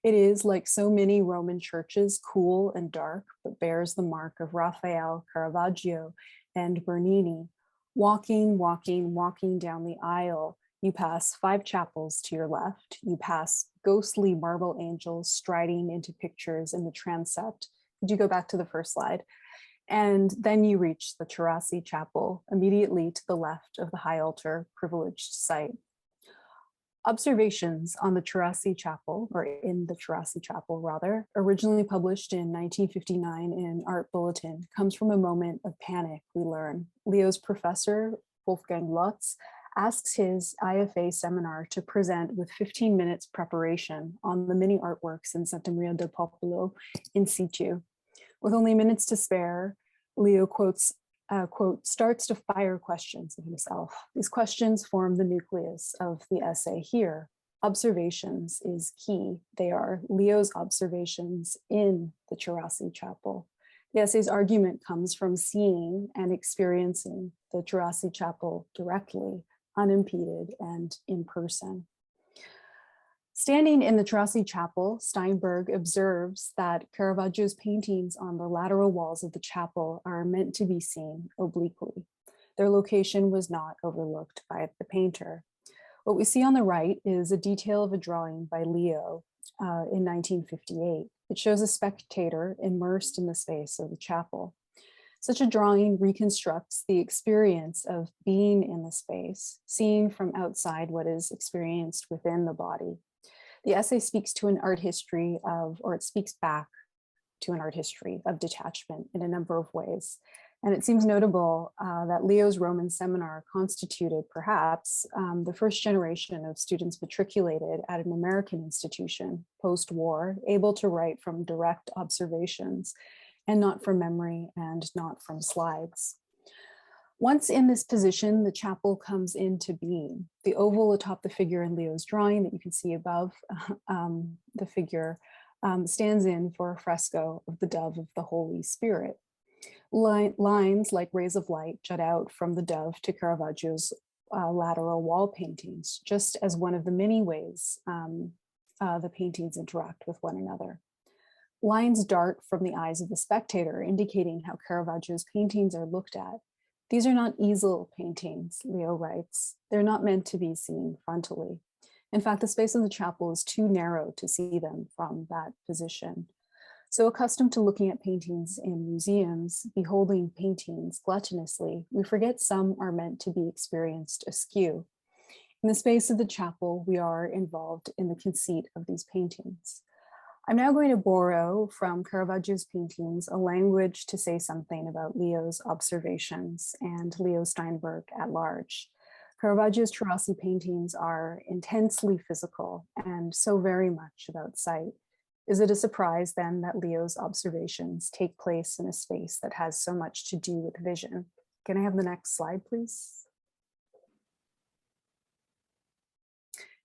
It is, like so many Roman churches, cool and dark, but bears the mark of Raphael, Caravaggio, and Bernini. Walking down the aisle, you pass 5 chapels to your left. You pass ghostly marble angels striding into pictures in the transept. Could you go back to the first slide? And then you reach the Cherasi Chapel, immediately to the left of the high altar, privileged site. Observations on the Cherasi Chapel, or in the Cherasi Chapel rather, originally published in 1959 in Art Bulletin, comes from a moment of panic, we learn. Leo's professor, Wolfgang Lutz, asks his IFA seminar to present with 15 minutes preparation on the many artworks in Santa Maria del Popolo in situ. With only minutes to spare, Leo quote, starts to fire questions of himself. These questions form the nucleus of the essay here. Observations is key. They are Leo's observations in the Cherasi Chapel. The essay's argument comes from seeing and experiencing the Cherasi Chapel directly, unimpeded and in person. Standing in the Cherasi Chapel, Steinberg observes that Caravaggio's paintings on the lateral walls of the chapel are meant to be seen obliquely. Their location was not overlooked by the painter. What we see on the right is a detail of a drawing by Leo in 1958. It shows a spectator immersed in the space of the chapel. Such a drawing reconstructs the experience of being in the space, seeing from outside what is experienced within the body. The essay speaks to an art history of, or it speaks back to an art history of detachment in a number of ways. And it seems notable that Leo's Roman seminar constituted perhaps the first generation of students matriculated at an American institution post-war, able to write from direct observations and not from memory and not from slides. Once in this position, the chapel comes into being. The oval atop the figure in Leo's drawing that you can see above the figure stands in for a fresco of the dove of the Holy Spirit. Lines like rays of light jut out from the dove to Caravaggio's lateral wall paintings, just as one of the many ways the paintings interact with one another. Lines dart from the eyes of the spectator, indicating how Caravaggio's paintings are looked at. These are not easel paintings, Leo writes. They're not meant to be seen frontally. In fact, the space of the chapel is too narrow to see them from that position. So accustomed to looking at paintings in museums, beholding paintings gluttonously, we forget some are meant to be experienced askew. In the space of the chapel, we are involved in the conceit of these paintings. I'm now going to borrow from Caravaggio's paintings a language to say something about Leo's observations and Leo Steinberg at large. Caravaggio's Cherasi paintings are intensely physical and so very much about sight. Is it a surprise then that Leo's observations take place in a space that has so much to do with vision? Can I have the next slide, please?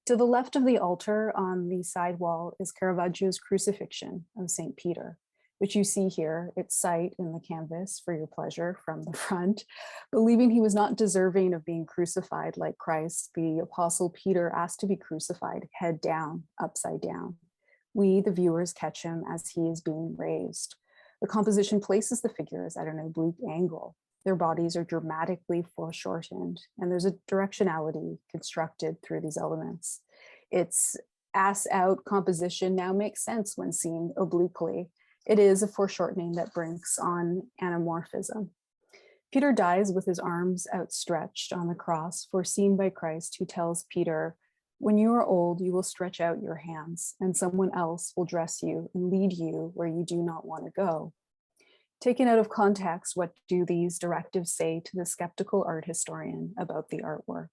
To the left of the altar on the side wall is Caravaggio's crucifixion of St. Peter, which you see here, its sight in the canvas for your pleasure from the front. Believing he was not deserving of being crucified like Christ, the apostle Peter asked to be crucified head down, upside down. We, the viewers, catch him as he is being raised. The composition places the figures at an oblique angle. Their bodies are dramatically foreshortened, and there's a directionality constructed through these elements. Its ass-out composition now makes sense when seen obliquely. It is a foreshortening that brings on anamorphism. Peter dies with his arms outstretched on the cross, foreseen by Christ, who tells Peter, "When you are old, you will stretch out your hands, and someone else will dress you and lead you where you do not want to go." Taken out of context, what do these directives say to the skeptical art historian about the artwork?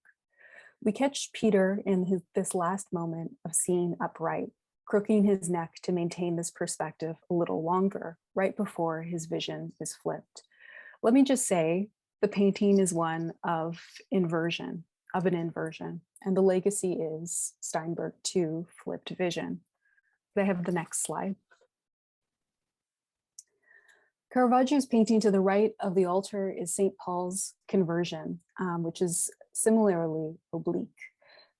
We catch Peter in this last moment of seeing upright, crooking his neck to maintain this perspective a little longer, right before his vision is flipped. Let me just say, the painting is one of an inversion, and the legacy is Steinberg 2, flipped vision. Could I have the next slide? Caravaggio's painting to the right of the altar is St. Paul's Conversion, which is similarly oblique.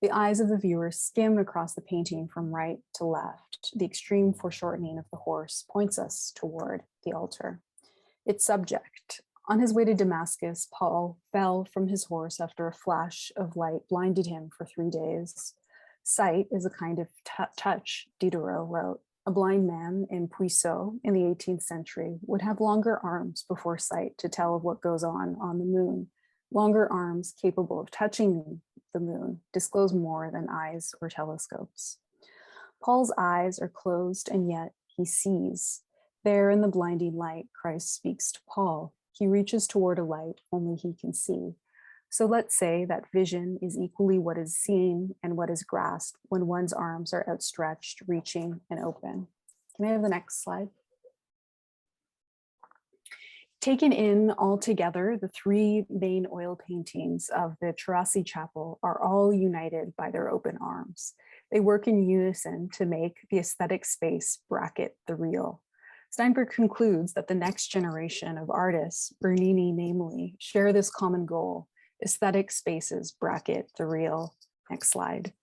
The eyes of the viewer skim across the painting from right to left. The extreme foreshortening of the horse points us toward the altar. Its subject. On his way to Damascus, Paul fell from his horse after a flash of light blinded him for 3 days. Sight is a kind of touch, Diderot wrote. A blind man in Puiseux in the 18th century would have longer arms before sight to tell of what goes on the moon. Longer arms capable of touching the moon disclose more than eyes or telescopes. Paul's eyes are closed and yet he sees. There in the blinding light, Christ speaks to Paul. He reaches toward a light only he can see. So let's say that vision is equally what is seen and what is grasped when one's arms are outstretched, reaching and open. Can I have the next slide? Taken in all together, the 3 main oil paintings of the Cherassi Chapel are all united by their open arms. They work in unison to make the aesthetic space bracket the real. Steinberg concludes that the next generation of artists, Bernini namely, share this common goal: aesthetic spaces bracket the real. Next slide.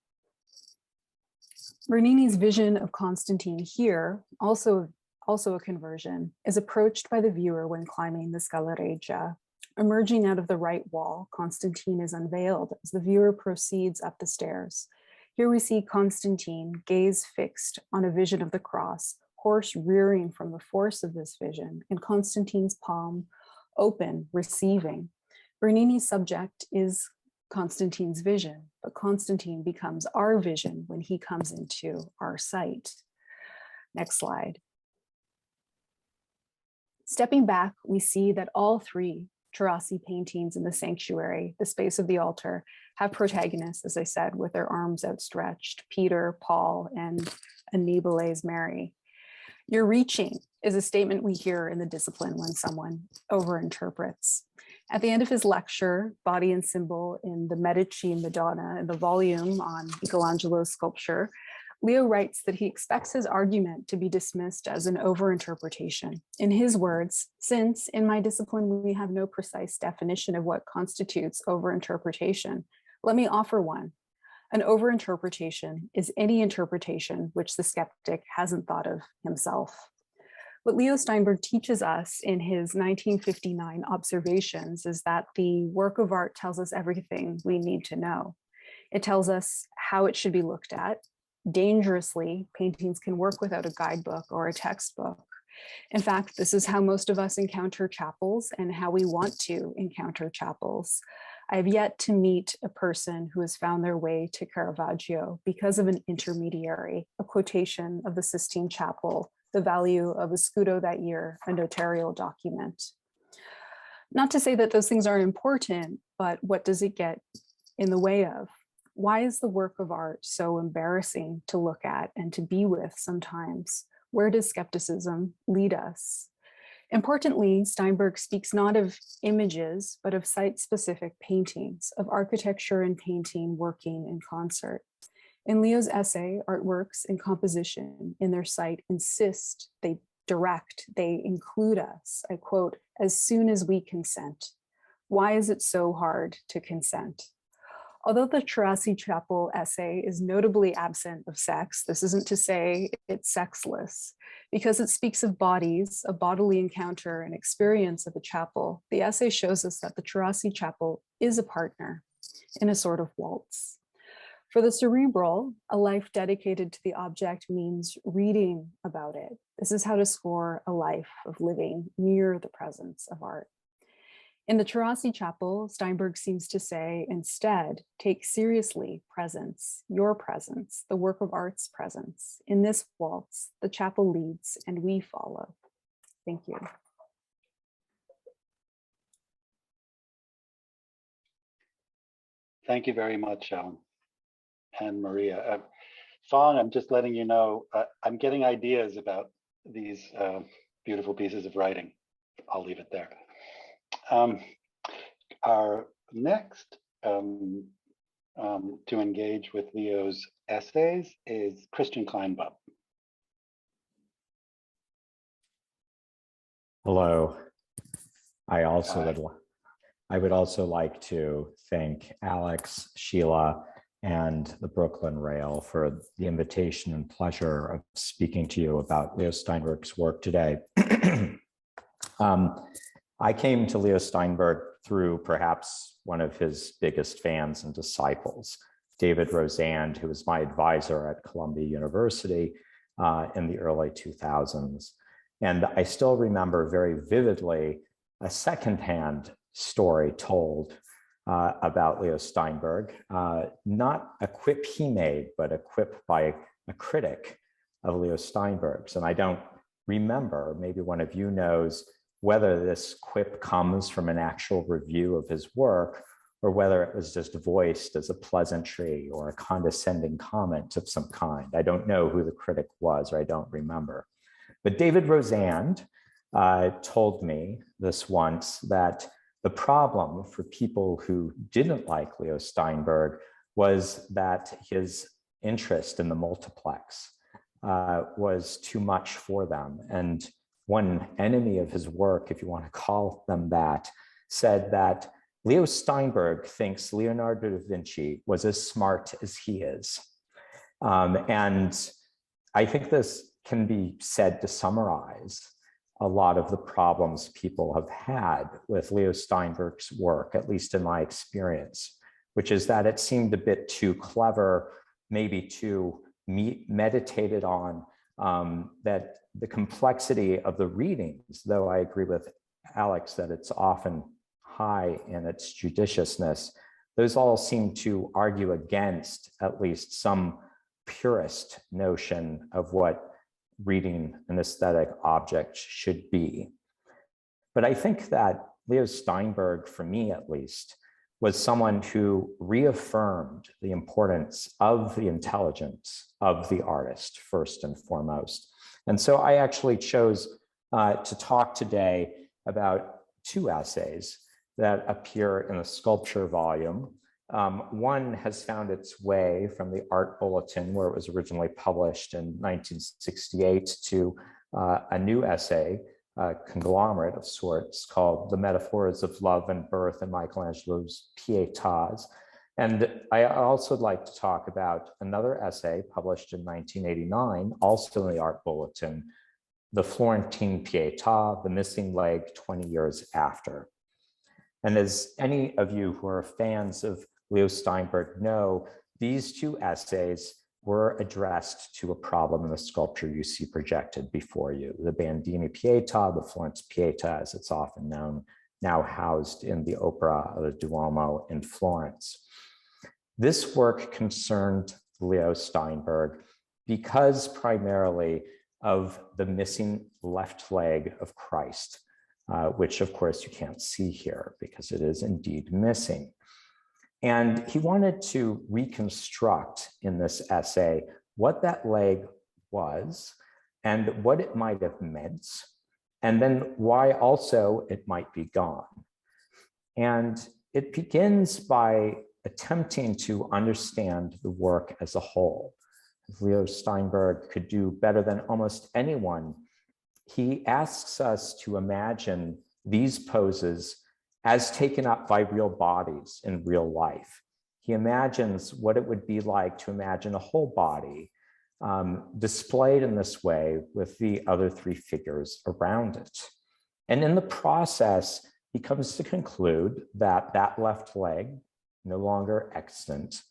Bernini's vision of Constantine here, also a conversion, is approached by the viewer when climbing the Scala Regia. Emerging out of the right wall, Constantine is unveiled as the viewer proceeds up the stairs. Here we see Constantine, gaze fixed on a vision of the cross, horse rearing from the force of this vision, and Constantine's palm open, receiving. Bernini's subject is Constantine's vision, but Constantine becomes our vision when he comes into our sight. Next slide. Stepping back, we see that all 3 Cherassi paintings in the sanctuary, the space of the altar, have protagonists, as I said, with their arms outstretched: Peter, Paul, and Anibole's Mary. You're reaching is a statement we hear in the discipline when someone overinterprets. At the end of his lecture, Body and Symbol in the Medici Madonna, in the volume on Michelangelo's sculpture, Leo writes that he expects his argument to be dismissed as an overinterpretation. In his words, since in my discipline we have no precise definition of what constitutes overinterpretation, let me offer one. An overinterpretation is any interpretation which the skeptic hasn't thought of himself. What Leo Steinberg teaches us in his 1959 observations is that the work of art tells us everything we need to know. It tells us how it should be looked at. Dangerously, paintings can work without a guidebook or a textbook. In fact, this is how most of us encounter chapels and how we want to encounter chapels. I have yet to meet a person who has found their way to Caravaggio because of an intermediary, a quotation of the Sistine Chapel, the value of a scudo that year, a notarial document. Not to say that those things aren't important, but what does it get in the way of? Why is the work of art so embarrassing to look at and to be with sometimes? Where does skepticism lead us? Importantly, Steinberg speaks not of images, but of site-specific paintings, of architecture and painting working in concert. In Leo's essay, Artworks and Composition in their site insist, they direct, they include us. I quote, as soon as we consent. Why is it so hard to consent? Although the Cherassi Chapel essay is notably absent of sex, this isn't to say it's sexless. Because it speaks of bodies, a bodily encounter and experience of a chapel, the essay shows us that the Cherassi Chapel is a partner in a sort of waltz. For the cerebral, a life dedicated to the object means reading about it. This is how to score a life of living near the presence of art. In the Cherassi Chapel, Steinberg seems to say, instead, take seriously presence, your presence, the work of art's presence. In this waltz, the chapel leads and we follow. Thank you. Thank you very much, Shawon and Maria. Fawn, I'm just letting you know, I'm getting ideas about these beautiful pieces of writing. I'll leave it there. Our next to engage with Leo's essays is Christian Kleinbub. Hello. I would also like to thank Alex, Sheila, and the Brooklyn Rail for the invitation and pleasure of speaking to you about Leo Steinberg's work today. I came to Leo Steinberg through perhaps one of his biggest fans and disciples, David Rosand, who was my advisor at Columbia University in the early 2000s. And I still remember very vividly a secondhand story told about Leo Steinberg, not a quip he made, but a quip by a critic of Leo Steinberg's. And I don't remember, maybe one of you knows, whether this quip comes from an actual review of his work or whether it was just voiced as a pleasantry or a condescending comment of some kind. I don't know who the critic was, or I don't remember. But David Rosand told me this once, that the problem for people who didn't like Leo Steinberg was that his interest in the multiplex was too much for them. And one enemy of his work, if you want to call them that, said that Leo Steinberg thinks Leonardo da Vinci was as smart as he is. And I think this can be said to summarize a lot of the problems people have had with Leo Steinberg's work, at least in my experience, which is that it seemed a bit too clever, maybe too meditated on, that the complexity of the readings, though I agree with Alex that it's often high in its judiciousness, those all seem to argue against at least some purist notion of what reading an aesthetic object should be. But I think that Leo Steinberg, for me at least, was someone who reaffirmed the importance of the intelligence of the artist, first and foremost. And so I actually chose to talk today about two essays that appear in the sculpture volume. One has found its way from the Art Bulletin, where it was originally published in 1968, to a new essay, a conglomerate of sorts, called The Metaphors of Love and Birth in Michelangelo's Pietas. And I also like to talk about another essay published in 1989, also in the Art Bulletin, The Florentine Pieta, The Missing Leg 20 Years After. And as any of you who are fans of Leo Steinberg know, these two essays were addressed to a problem in the sculpture you see projected before you, the Bandini Pieta, the Florence Pieta, as it's often known, now housed in the Opera of the Duomo in Florence. This work concerned Leo Steinberg because primarily of the missing left leg of Christ, which of course you can't see here because it is indeed missing. And he wanted to reconstruct in this essay what that leg was and what it might have meant, and then why also it might be gone. And it begins by attempting to understand the work as a whole. Leo Steinberg could do better than almost anyone. He asks us to imagine these poses as taken up by real bodies in real life. He imagines what it would be like to imagine a whole body displayed in this way with the other three figures around it. And in the process, he comes to conclude that that left leg, no longer extant,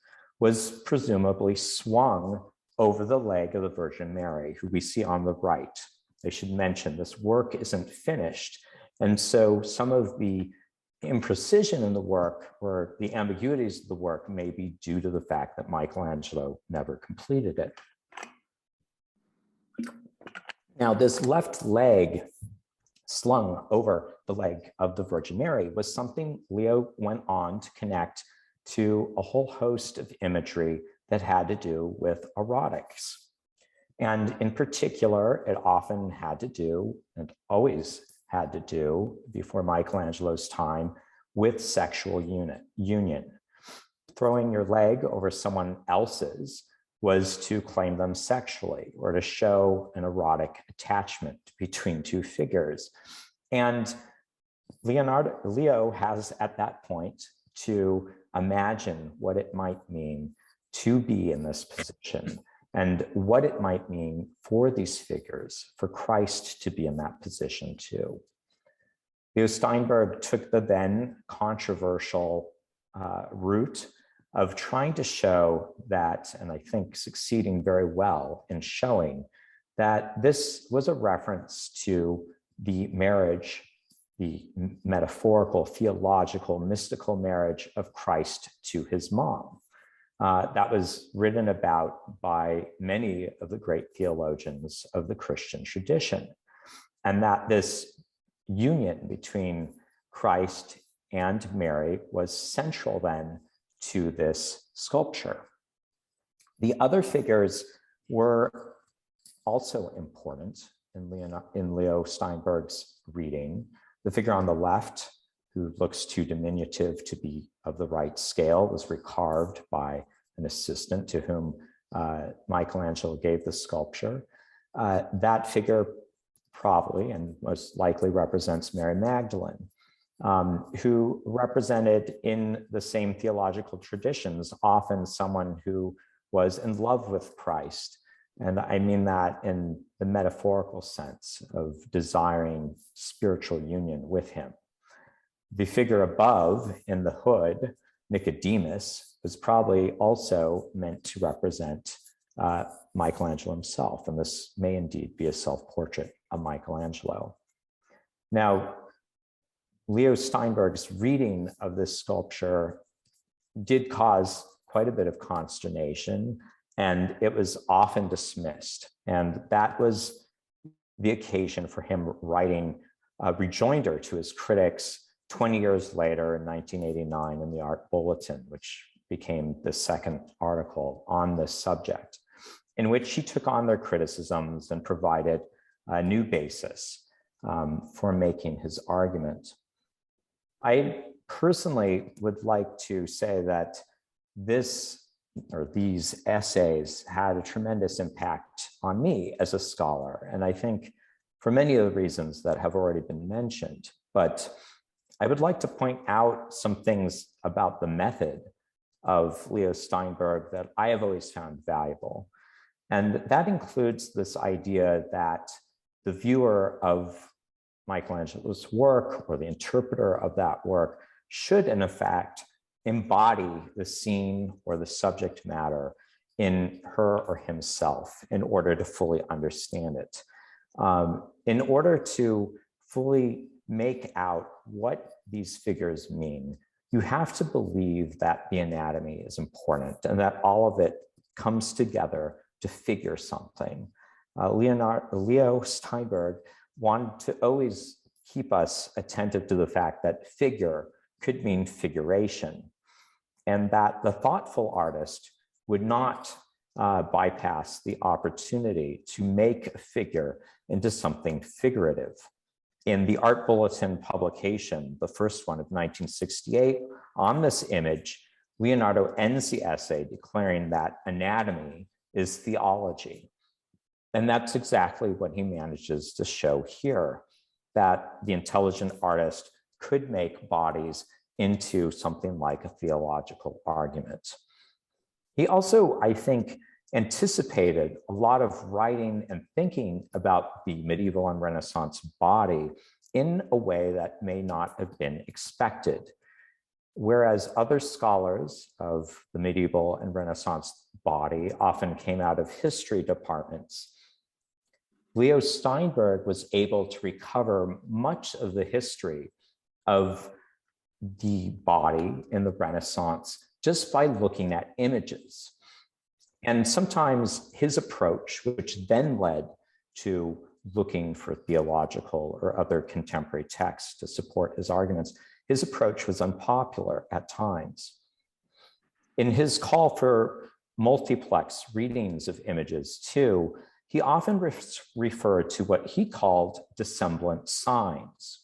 was presumably swung over the leg of the Virgin Mary, who we see on the right. I should mention this work isn't finished. And so some of the imprecision in the work or the ambiguities of the work may be due to the fact that Michelangelo never completed it. Now, this left leg slung over the leg of the Virgin Mary was something Leo went on to connect to a whole host of imagery that had to do with erotics. And in particular, it often had to do, and always had to do, before Michelangelo's time, with sexual union. Throwing your leg over someone else's was to claim them sexually or to show an erotic attachment between two figures. And Leo has at that point to imagine what it might mean to be in this position and what it might mean for these figures, for Christ to be in that position too. Leo Steinberg took the then controversial route of trying to show that, and I think succeeding very well in showing that this was a reference to the marriage, the metaphorical, theological, mystical marriage of Christ to his mom. That was written about by many of the great theologians of the Christian tradition. And that this union between Christ and Mary was central then to this sculpture. The other figures were also important in Leo Steinberg's reading. The figure on the left, who looks too diminutive to be of the right scale, was recarved by an assistant to whom Michelangelo gave the sculpture. That figure probably and most likely represents Mary Magdalene, who represented in the same theological traditions, often someone who was in love with Christ. And I mean that in the metaphorical sense of desiring spiritual union with him. The figure above in the hood, Nicodemus, was probably also meant to represent Michelangelo himself. And this may indeed be a self-portrait of Michelangelo. Now, Leo Steinberg's reading of this sculpture did cause quite a bit of consternation, and it was often dismissed. And that was the occasion for him writing a rejoinder to his critics 20 years later in 1989 in the Art Bulletin, which became the second article on this subject, in which he took on their criticisms and provided a new basis for making his argument. I personally would like to say that these essays had a tremendous impact on me as a scholar. And I think for many of the reasons that have already been mentioned, but I would like to point out some things about the method of Leo Steinberg that I have always found valuable. And that includes this idea that the viewer of Michelangelo's work or the interpreter of that work should, in fact, embody the scene or the subject matter in her or himself in order to fully understand it. In order to fully make out what these figures mean, you have to believe that the anatomy is important and that all of it comes together to figure something. Leo Steinberg wanted to always keep us attentive to the fact that figure could mean figuration, and that the thoughtful artist would not bypass the opportunity to make a figure into something figurative. In the Art Bulletin publication, the first one of 1968, on this image, Leonardo ends the essay declaring that anatomy is theology. And that's exactly what he manages to show here, that the intelligent artist could make bodies into something like a theological argument. He also, I think, anticipated a lot of writing and thinking about the medieval and Renaissance body in a way that may not have been expected. Whereas other scholars of the medieval and Renaissance body often came out of history departments, Leo Steinberg was able to recover much of the history of the body in the Renaissance just by looking at images. And sometimes his approach, which then led to looking for theological or other contemporary texts to support his arguments, his approach was unpopular at times. In his call for multiplex readings of images too, he often referred to what he called dissemblant signs.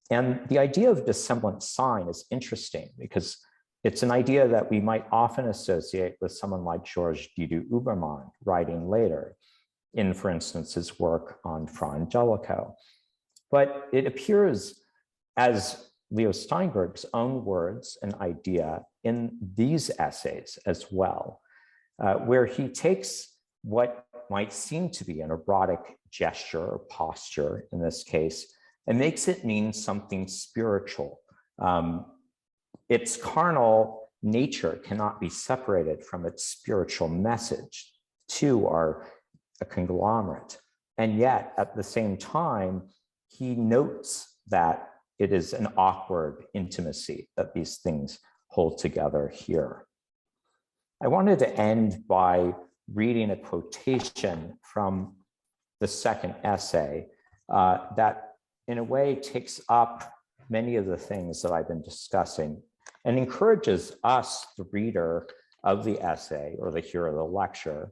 And the idea of dissemblant sign is interesting because it's an idea that we might often associate with someone like Georges Didot-Huberman writing later in, for instance, his work on Fra Angelico. But it appears as Leo Steinberg's own words and idea in these essays as well, where he takes what might seem to be an erotic gesture or posture in this case, and makes it mean something spiritual. Its carnal nature cannot be separated from its spiritual message. Two are a conglomerate. And yet, at the same time, he notes that it is an awkward intimacy that these things hold together here. I wanted to end by reading a quotation from the second essay that in a way takes up many of the things that I've been discussing and encourages us, the reader of the essay or the hearer of the lecture,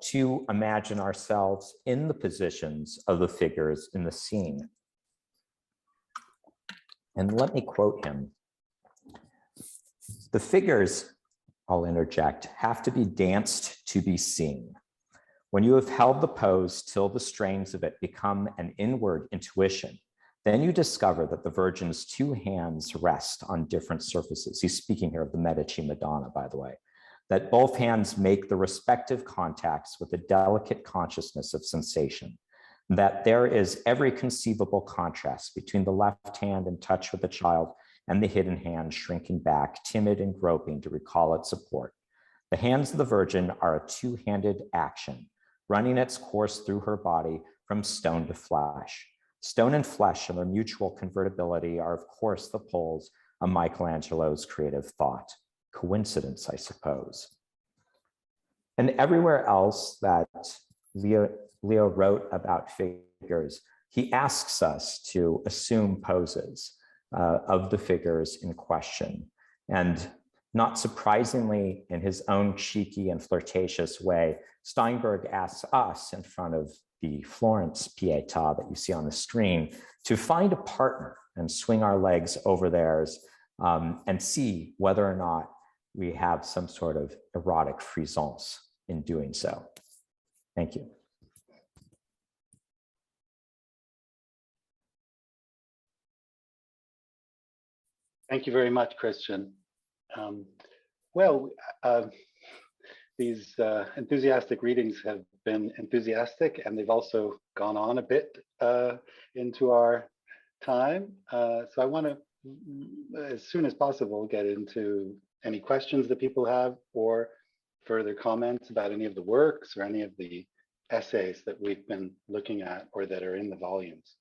to imagine ourselves in the positions of the figures in the scene. And let me quote him. "The figures," I'll interject, "have to be danced to be seen. When you have held the pose till the strains of it become an inward intuition, then you discover that the Virgin's two hands rest on different surfaces." He's speaking here of the Medici Madonna, by the way. "That both hands make the respective contacts with a delicate consciousness of sensation. That there is every conceivable contrast between the left hand in touch with the child and the hidden hand shrinking back, timid and groping to recall its support. The hands of the Virgin are a two-handed action, running its course through her body from stone to flesh. Stone and flesh and their mutual convertibility are, of course, the poles of Michelangelo's creative thought. Coincidence, I suppose." And everywhere else that Leo wrote about figures, he asks us to assume poses of the figures in question. And not surprisingly, in his own cheeky and flirtatious way, Steinberg asks us in front of the Florence Pietà that you see on the screen to find a partner and swing our legs over theirs and see whether or not we have some sort of erotic frisance in doing so. Thank you. Thank you very much, Christian. These enthusiastic readings have been enthusiastic, and they've also gone on a bit into our time. So I want to, as soon as possible, get into any questions that people have or further comments about any of the works or any of the essays that we've been looking at or that are in the volumes.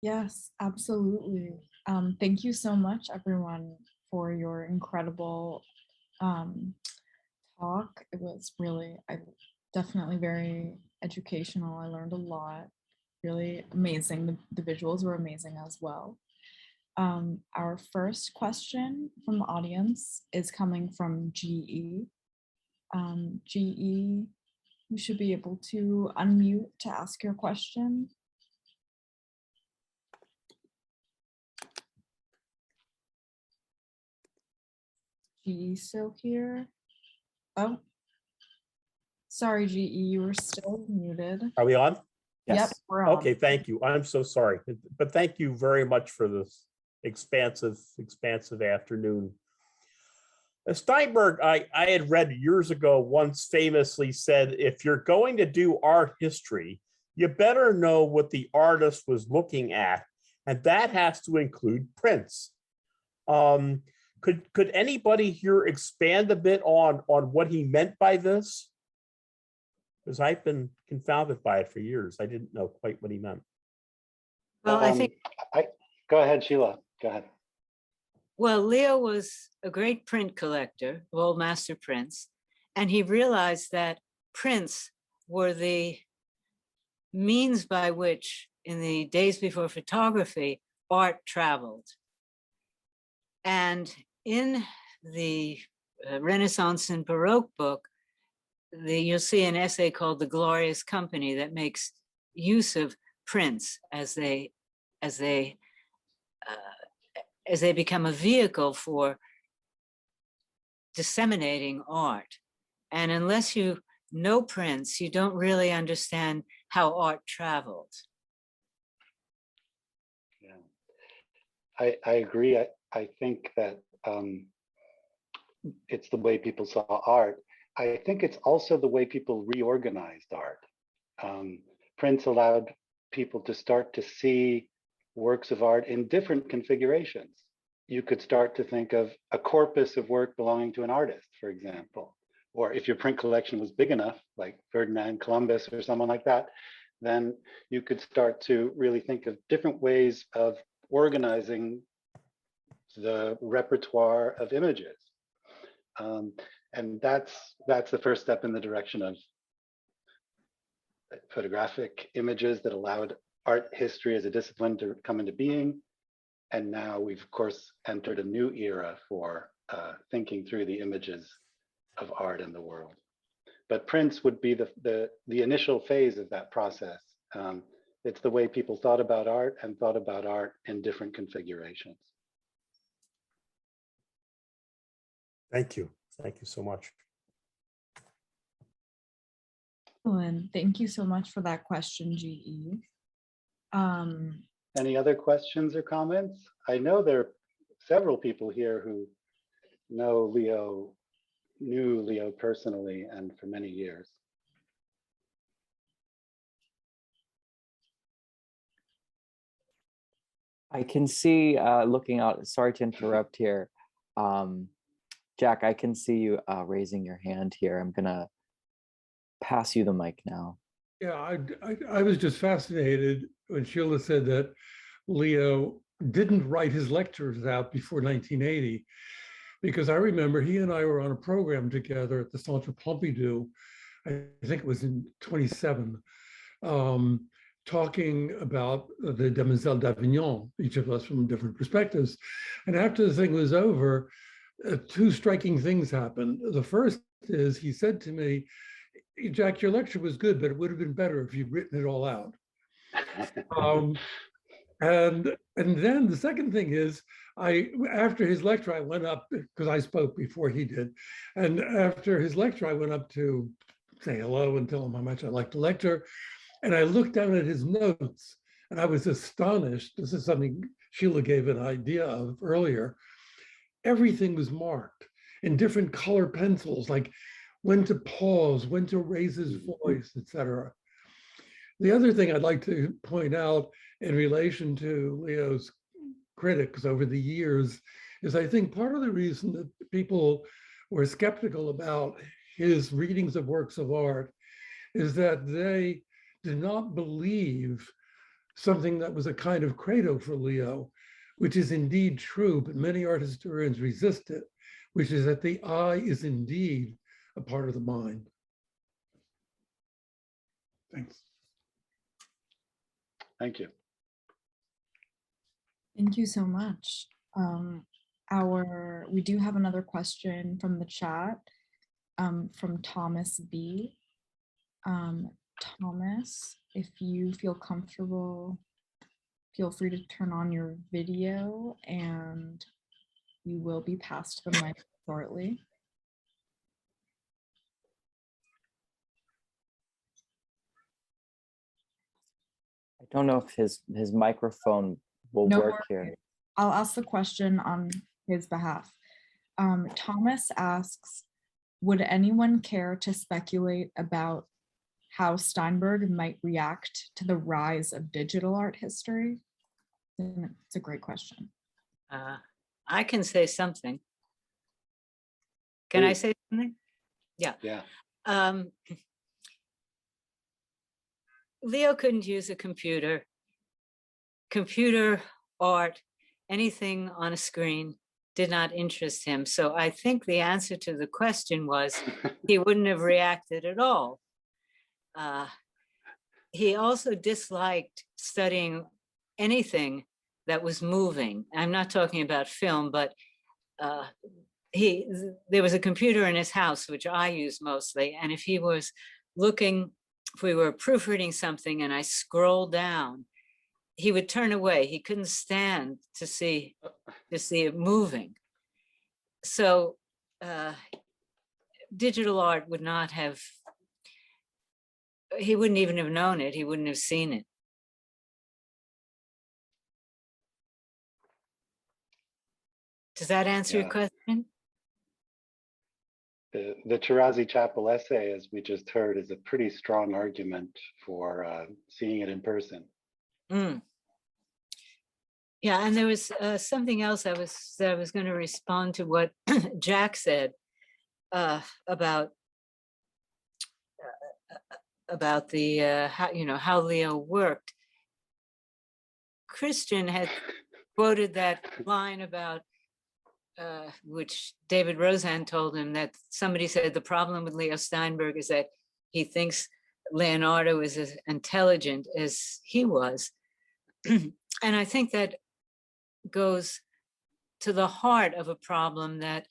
Yes, absolutely. Thank you so much, everyone, for your incredible talk. It was really, definitely very educational. I learned a lot. Really amazing. The visuals were amazing as well. Our first question from the audience is coming from GE. GE, you should be able to unmute to ask your question. GE still here? Oh, sorry, GE, you were still muted. Are we on? Yep, we're on. Okay, thank you. I'm so sorry, but thank you very much for this expansive afternoon. Steinberg, I had read years ago, once famously said, if you're going to do art history, you better know what the artist was looking at, and that has to include prints. Could anybody here expand a bit on what he meant by this? Because I've been confounded by it for years. I didn't know quite what he meant. Well, I think. Go ahead, Sheila. Go ahead. Well, Leo was a great print collector of old master prints, and he realized that prints were the means by which, in the days before photography, art traveled. And in the Renaissance and Baroque book, you'll see an essay called The Glorious Company that makes use of prints as they become a vehicle for disseminating art. And unless you know prints, you don't really understand how art traveled. Yeah, I agree. I think that it's the way people saw art. I think it's also the way people reorganized art. Prints allowed people to start to see works of art in different configurations. You could start to think of a corpus of work belonging to an artist, for example. Or if your print collection was big enough, like Ferdinand Columbus or someone like that, then you could start to really think of different ways of organizing the repertoire of images. And that's the first step in the direction of photographic images that allowed art history as a discipline to come into being. And now we've, of course, entered a new era for thinking through the images of art in the world. But prints would be the initial phase of that process. It's the way people thought about art and thought about art in different configurations. Thank you. Thank you so much. Excellent. Thank you so much for that question, GE. Any other questions or comments? I know there are several people here who knew Leo personally and for many years. I can see, looking out, sorry to interrupt here. Jack, I can see you raising your hand here. I'm gonna pass you the mic now. Yeah, I was just fascinated when Sheila said that Leo didn't write his lectures out before 1980, because I remember he and I were on a program together at the Centre Pompidou, I think it was in 27, talking about the Demoiselles d'Avignon, each of us from different perspectives. And after the thing was over, two striking things happened. The first is he said to me, Jack, your lecture was good, but it would have been better if you'd written it all out. And then the second thing is, after his lecture, I went up, because I spoke before he did. And after his lecture, I went up to say hello and tell him how much I liked the lecture. And I looked down at his notes and I was astonished. This is something Sheila gave an idea of earlier. Everything was marked in different color pencils, like when to pause, when to raise his voice, etc. The other thing I'd like to point out in relation to Leo's critics over the years is I think part of the reason that people were skeptical about his readings of works of art is that they did not believe something that was a kind of credo for Leo, which is indeed true, but many art historians resist it, which is that the eye is indeed a part of the mind. Thanks. Thank you. Thank you so much. We do have another question from the chat from Thomas B. Thomas, if you feel comfortable, feel free to turn on your video and you will be passed the mic shortly. I don't know if his microphone will work here. I'll ask the question on his behalf. Thomas asks, would anyone care to speculate about how Steinberg might react to the rise of digital art history? It's a great question. I can say something. Can I say something? Yeah. Yeah. Leo couldn't use a computer. Computer art, anything on a screen did not interest him. So I think the answer to the question was he wouldn't have reacted at all. He also disliked studying anything that was moving. I'm not talking about film, but there was a computer in his house, which I used mostly. And if he was looking, if we were proofreading something and I scrolled down, he would turn away. He couldn't stand to see it moving. So digital art would not have, he wouldn't even have known it. He wouldn't have seen it. Does that answer your question? The Tarazi Chapel essay, as we just heard, is a pretty strong argument for seeing it in person. Mm. Yeah, and there was something else that I was going to respond to what Jack said about the how Leo worked. Christian had quoted that line about which David Roseanne told him, that somebody said the problem with Leo Steinberg is that he thinks Leonardo is as intelligent as he was. And I think that goes to the heart of a problem that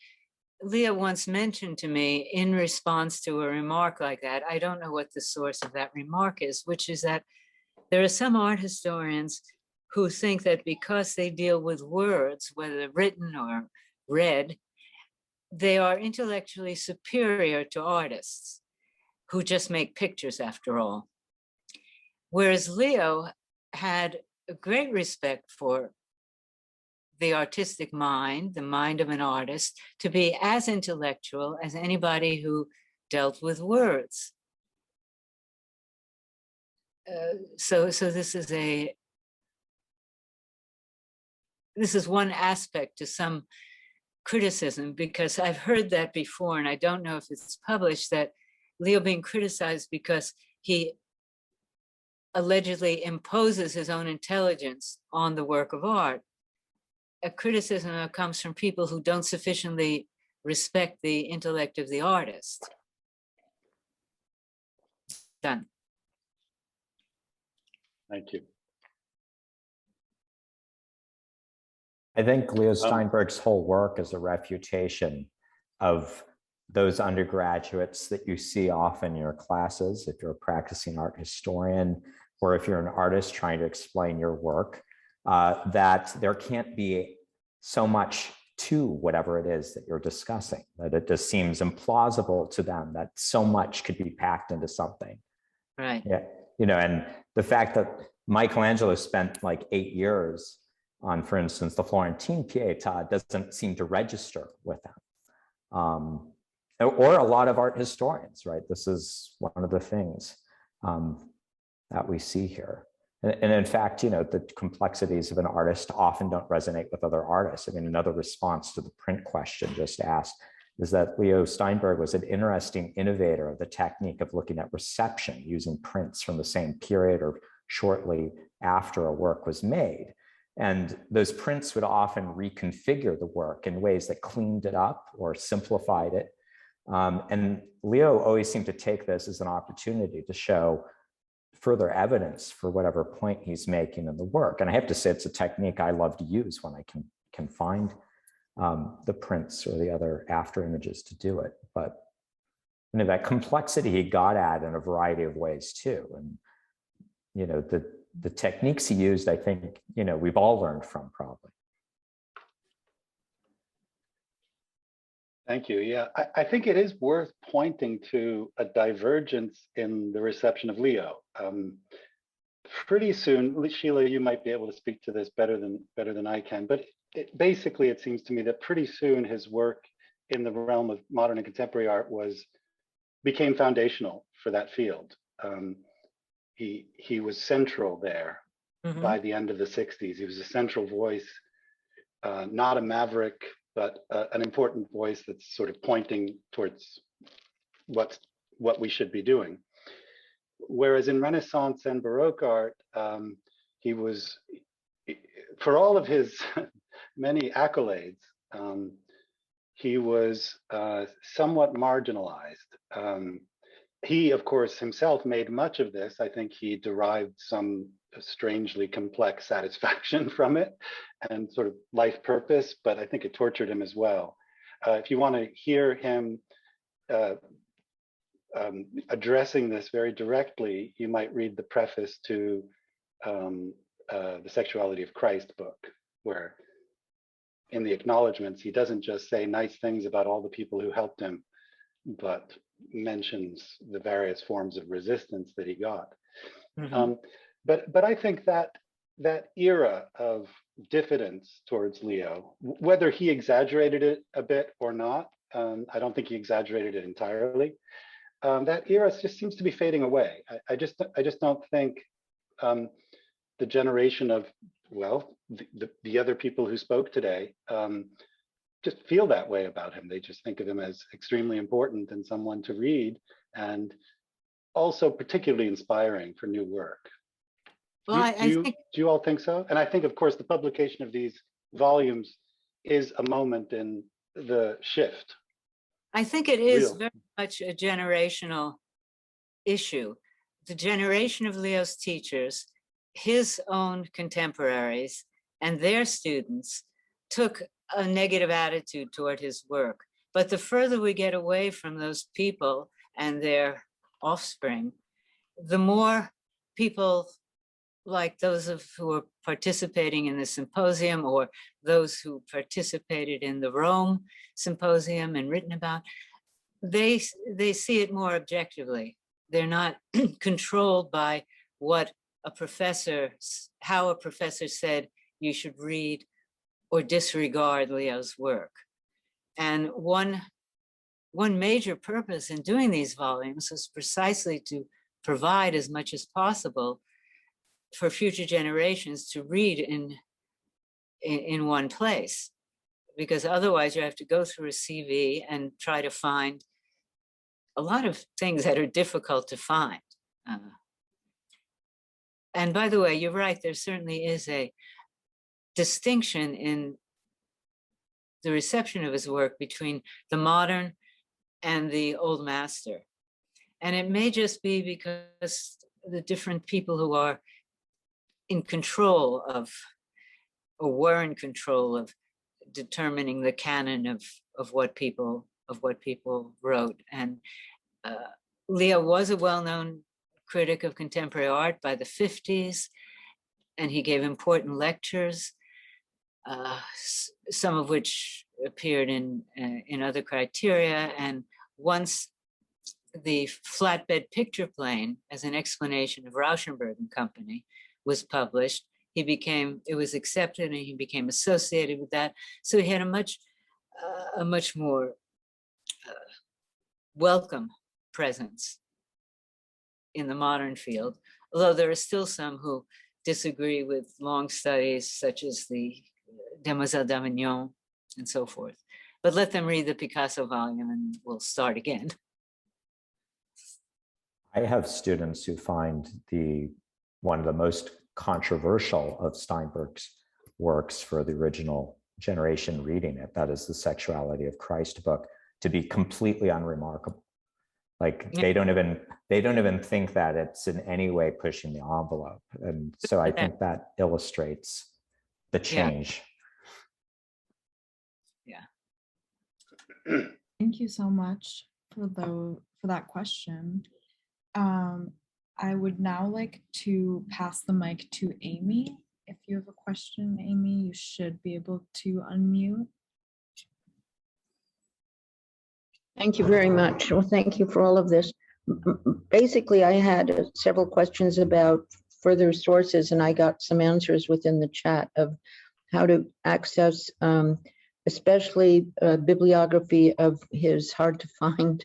Leo once mentioned to me in response to a remark like that. I don't know what the source of that remark is, which is that there are some art historians who think that because they deal with words, whether written or read, they are intellectually superior to artists who just make pictures after all. Whereas Leo had a great respect for the artistic mind, the mind of an artist, to be as intellectual as anybody who dealt with words. So this is one aspect to some criticism, because I've heard that before, and I don't know if it's published, that Leo being criticized because he allegedly imposes his own intelligence on the work of art. A criticism that comes from people who don't sufficiently respect the intellect of the artist. Done. Thank you. I think Leo Steinberg's whole work is a refutation of those undergraduates that you see often in your classes, if you're a practicing art historian, or if you're an artist trying to explain your work, that there can't be so much to whatever it is that you're discussing, that it just seems implausible to them that so much could be packed into something. Right. Yeah, and the fact that Michelangelo spent like 8 years on, for instance, the Florentine Pietà doesn't seem to register with them. Or a lot of art historians, right? This is one of the things that we see here. And in fact, the complexities of an artist often don't resonate with other artists. I mean, another response to the print question just asked is that Leo Steinberg was an interesting innovator of the technique of looking at reception using prints from the same period or shortly after a work was made. And those prints would often reconfigure the work in ways that cleaned it up or simplified it. And Leo always seemed to take this as an opportunity to show further evidence for whatever point he's making in the work. And I have to say, it's a technique I love to use when I can find the prints or the other after images to do it. But that complexity he got at in a variety of ways too. And the techniques he used, I think, we've all learned from probably. Thank you. Yeah, I think it is worth pointing to a divergence in the reception of Leo. Pretty soon, Sheila, you might be able to speak to this better than I can, but basically it seems to me that pretty soon his work in the realm of modern and contemporary art became foundational for that field. He was central there by the end of the 60s. He was a central voice, not a maverick, but an important voice that's sort of pointing towards what we should be doing. Whereas in Renaissance and Baroque art, he was, for all of his many accolades, he was somewhat marginalized. he, of course, himself made much of this. I think he derived some strangely complex satisfaction from it and sort of life purpose, but I think it tortured him as well. If you want to hear him addressing this very directly, you might read the preface to the Sexuality of Christ book, where in the acknowledgements, he doesn't just say nice things about all the people who helped him, but mentions the various forms of resistance that he got. Mm-hmm. But I think that era of diffidence towards Leo, whether he exaggerated it a bit or not, I don't think he exaggerated it entirely. That era just seems to be fading away. I just don't think the generation of, well, the other people who spoke today just feel that way about him. They just think of him as extremely important and someone to read, and also particularly inspiring for new work. Well, do you all think so? And I think, of course, the publication of these volumes is a moment in the shift. I think it is very much a generational issue. The generation of Leo's teachers, his own contemporaries, and their students took a negative attitude toward his work. But the further we get away from those people and their offspring, the more people like those who are participating in the symposium, or those who participated in the Rome symposium and written about, they see it more objectively. They're not controlled by what how a professor said you should read or disregard Leo's work. And one major purpose in doing these volumes was precisely to provide as much as possible for future generations to read in one place, because otherwise you have to go through a CV and try to find a lot of things that are difficult to find. And by the way, you're right, there certainly is a distinction in the reception of his work between the modern and the old master. And it may just be because the different people who are in control of, or were in control of, determining the canon of what people wrote. And Leo was a well-known critic of contemporary art by the 50s, and he gave important lectures, some of which appeared in other criteria. And once the flatbed picture plane as an explanation of Rauschenberg and Company was published, it was accepted, and he became associated with that. So he had a much more welcome presence in the modern field, although there are still some who disagree with long studies such as the Demoiselle d'Avignon and so forth. But let them read the Picasso volume and we'll start again. I have students who find one of the most controversial of Steinberg's works for the original generation reading it, that is the Sexuality of Christ book, to be completely unremarkable. Like they don't even think that it's in any way pushing the envelope. And so I think that illustrates the change. Yeah. Thank you so much for that question. I would now like to pass the mic to Amy. If you have a question, Amy, you should be able to unmute. Thank you very much. Well, thank you for all of this. Basically, I had several questions about further sources, and I got some answers within the chat of how to access, especially bibliography of his hard to find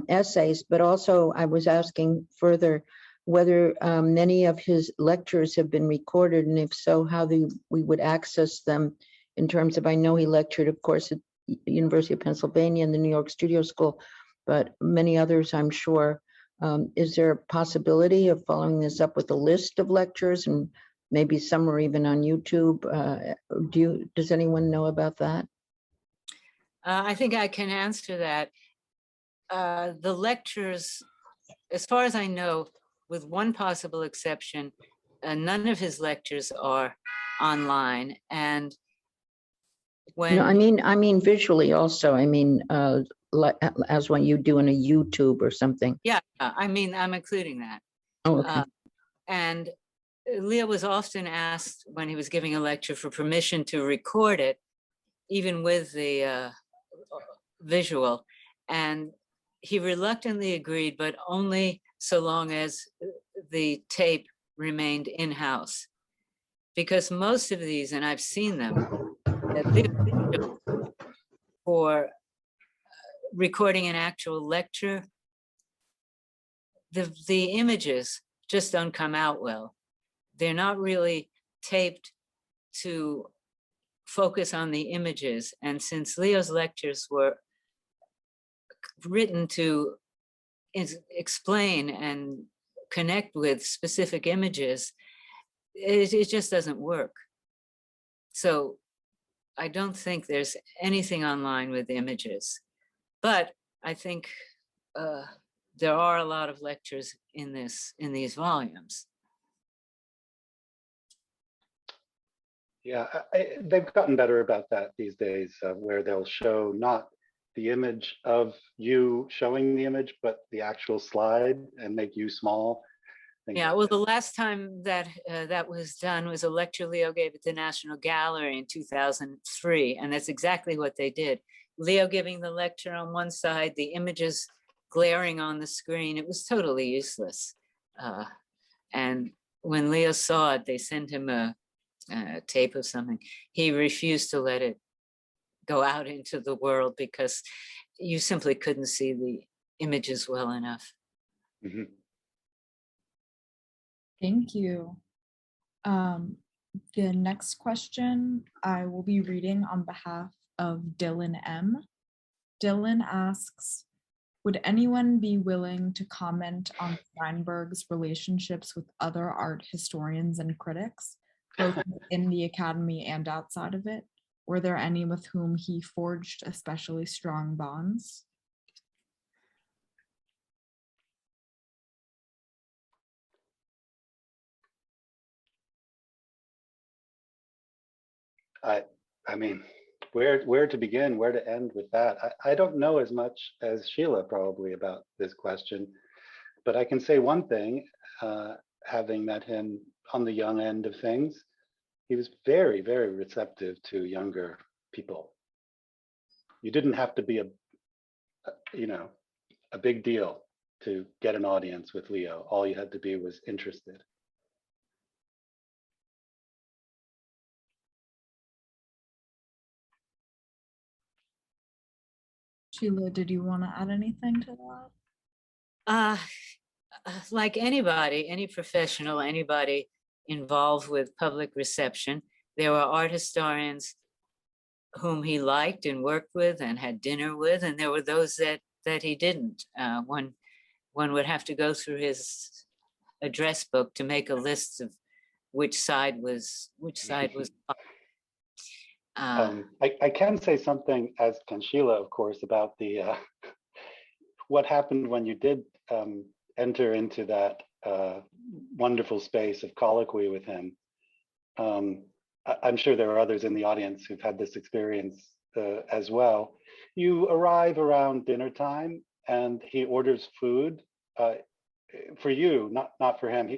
essays, but also I was asking further whether many of his lectures have been recorded, and if so, how we would access them in terms of, I know he lectured, of course, at University of Pennsylvania and the New York Studio School, but many others, I'm sure. Is there a possibility of following this up with a list of lectures, and maybe some are even on YouTube? Does anyone know about that? I think I can answer that. The lectures as far as I know, with one possible exception, none of his lectures are online. And when No, I mean visually also. I mean, like as when you do in a YouTube or something. yeah, I mean, I'm including that. Oh, okay. And Leo was often asked when he was giving a lecture for permission to record it, even with the visual. And he reluctantly agreed, but only so long as the tape remained in-house. Because most of these, and I've seen them, for recording an actual lecture, the images just don't come out well. They're not really taped to focus on the images. And since Leo's lectures were written to explain and connect with specific images, it just doesn't work. So I don't think there's anything online with images, but I think there are a lot of lectures in these volumes. Yeah, they've gotten better about that these days, where they'll show not the image of you showing the image, but the actual slide and make you small. Yeah, well, the last time that that was done was a lecture Leo gave at the National Gallery in 2003, and that's exactly what they did. Leo giving the lecture on one side, the images glaring on the screen. It was totally useless. And when Leo saw it, they sent him a tape of something. He refused to let it go out into the world because you simply couldn't see the images well enough. Mm-hmm. Thank you. The next question I will be reading on behalf of Dylan M. Dylan asks, would anyone be willing to comment on Steinberg's relationships with other art historians and critics, both in the academy and outside of it? Were there any with whom he forged especially strong bonds? I mean, where to begin, where to end with that? I don't know as much as Sheila probably about this question, but I can say one thing, having met him on the young end of things, he was very, very receptive to younger people. You didn't have to be a big deal to get an audience with Leo. All you had to be was interested. Sheila, did you want to add anything to that? Like anybody, any professional, anybody involved with public reception, there were art historians whom he liked and worked with and had dinner with, and there were those that he didn't. One would have to go through his address book to make a list of which side was I can say something, as can Sheila, of course, about the what happened when you did enter into that wonderful space of colloquy with him. I'm sure there are others in the audience who've had this experience as well. You arrive around dinner time and he orders food for you, not for him.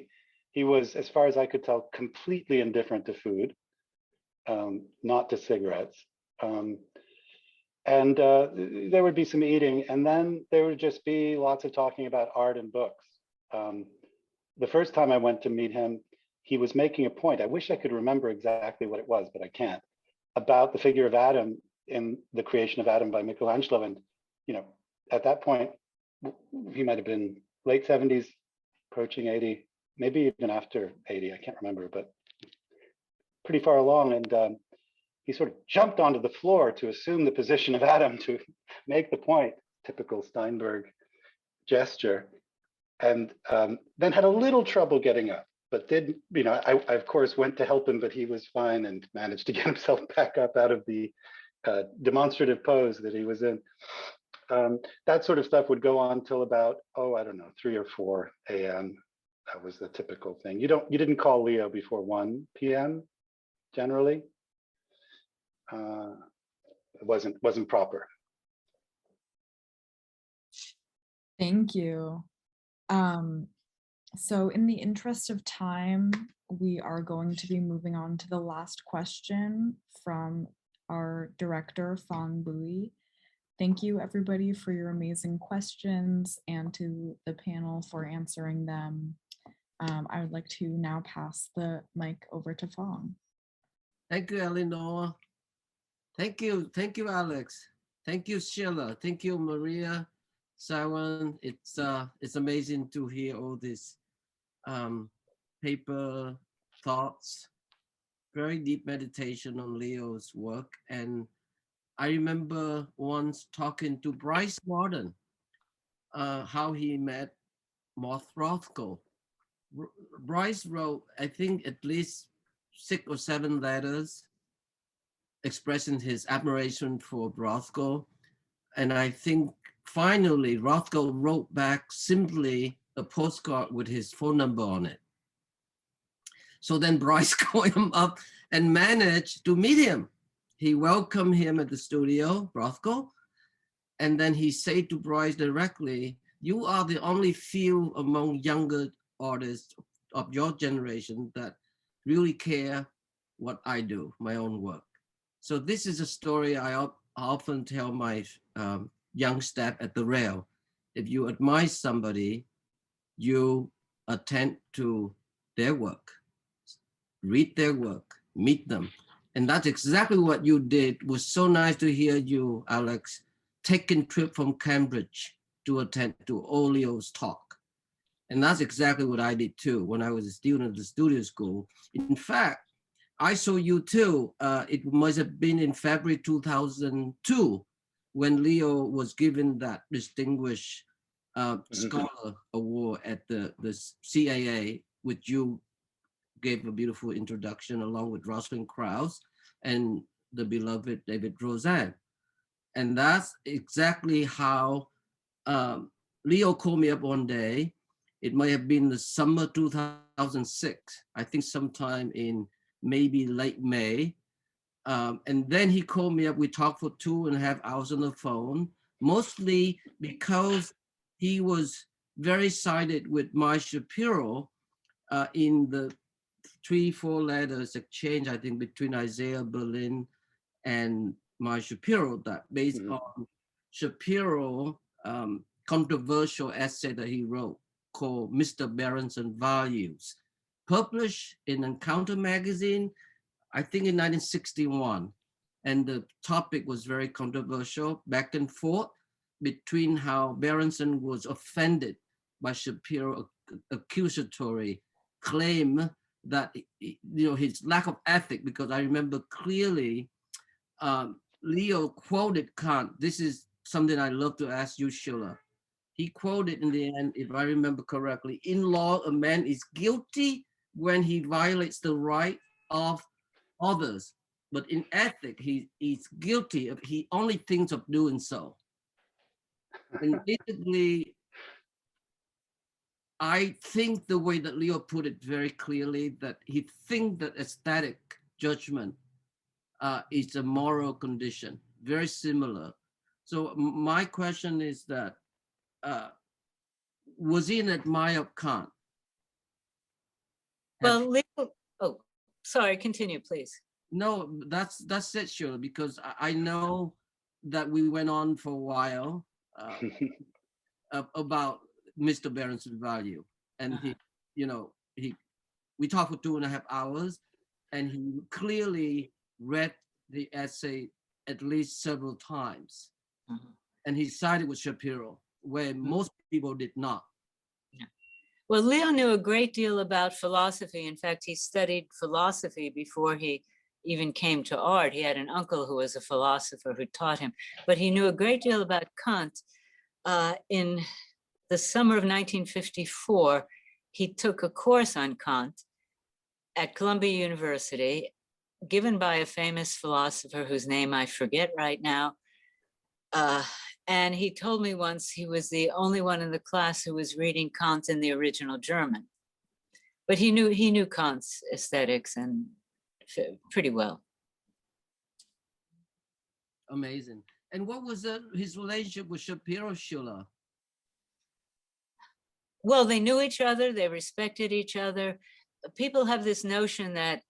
He was, as far as I could tell, completely indifferent to food. Not to cigarettes. And there would be some eating, and then there would just be lots of talking about art and books. The first time I went to meet him, he was making a point, I wish I could remember exactly what it was, but I can't, about the figure of Adam in The Creation of Adam by Michelangelo. And, at that point, he might have been late 70s, approaching 80, maybe even after 80, I can't remember, but pretty far along, and he sort of jumped onto the floor to assume the position of Adam to make the point, typical Steinberg gesture, and then had a little trouble getting up, but did, I of course went to help him, but he was fine and managed to get himself back up out of the demonstrative pose that he was in. That sort of stuff would go on till about, oh, I don't know, 3 or 4 a.m. That was the typical thing. You didn't call Leo before 1 p.m. generally. It wasn't proper. Thank you. So in the interest of time, we are going to be moving on to the last question from our director, Phong Bui. Thank you everybody for your amazing questions and to the panel for answering them. I would like to now pass the mic over to Phong. Thank you, Eleanor. Thank you, Alex. Thank you, Sheila. Thank you, Maria, Shawon. It's amazing to hear all this paper thoughts, very deep meditation on Leo's work. And I remember once talking to Bryce Warden, how he met Moth Rothko. Bryce wrote, I think, at least 6 or 7 letters expressing his admiration for Rothko. And I think finally Rothko wrote back simply a postcard with his phone number on it. So then Bryce called him up and managed to meet him. He welcomed him at the studio, Rothko, and then he said to Bryce directly, "You are the only few among younger artists of your generation that really care what I do, my own work." So this is a story I often tell my young staff at the Rail. If you admire somebody, you attend to their work, read their work, meet them. And that's exactly what you did. It was so nice to hear you, Alex, taking trip from Cambridge to attend to Leo's talk. And that's exactly what I did too when I was a student at the studio school. In fact, I saw you too. It must have been in February 2002 when Leo was given that distinguished scholar award at the CAA, which you gave a beautiful introduction along with Rosalind Krauss and the beloved David Roseanne. And that's exactly how Leo called me up one day. It might have been the summer 2006, I think sometime in maybe late May. And then he called me up. We talked for 2.5 hours on the phone, mostly because he was very excited with my Shapiro in the 3-4 letters exchange, I think, between Isaiah Berlin and my Shapiro, that based on Shapiro controversial essay that he wrote called Mr. Berenson Values, published in Encounter magazine, I think in 1961. And the topic was very controversial, back and forth between how Berenson was offended by Shapiro's accusatory claim that, his lack of ethic, because I remember clearly Leo quoted Kant. This is something I love to ask you, Sheila. He quoted in the end, if I remember correctly, "In law, a man is guilty when he violates the right of others, but in ethic, he's guilty if he only thinks of doing so." And basically, I think the way that Leo put it very clearly, that he thinks that aesthetic judgment is a moral condition, very similar. So my question is that, was he an admirer of Kant? Well, Leo, oh, sorry, continue, please. No, that's it, Sheila, because I know that we went on for a while about Mr. Berenson's value, and we talked for 2.5 hours, and he clearly read the essay at least several times, and he sided with Shapiro, where most people did not. Well, Leo knew a great deal about philosophy. In fact, he studied philosophy before he even came to art. He had an uncle who was a philosopher who taught him, but he knew a great deal about Kant. In the summer of 1954, he took a course on Kant at Columbia University, given by a famous philosopher whose name I forget right now. And he told me once he was the only one in the class who was reading Kant in the original German. But he knew Kant's aesthetics and pretty well. Amazing. And what was his relationship with Shapiro Sheila? Well, they knew each other, they respected each other. People have this notion that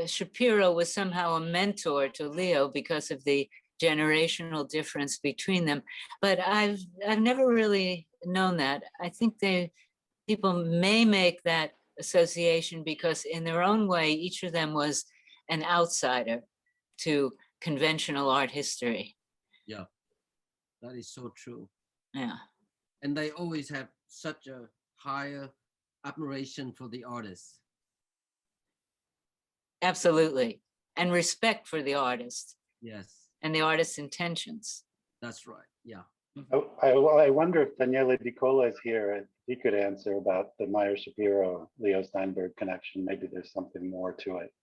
Shapiro was somehow a mentor to Leo because of the generational difference between them. But I've never really known that. I think people may make that association because in their own way, each of them was an outsider to conventional art history. Yeah, that is so true. Yeah. And they always have such a higher admiration for the artist. Absolutely. And respect for the artist. Yes. And the artist's intentions. That's right. Yeah. I wonder if Daniele Di Cola is here and he could answer about the Meyer-Shapiro, Leo Steinberg connection. Maybe there's something more to it.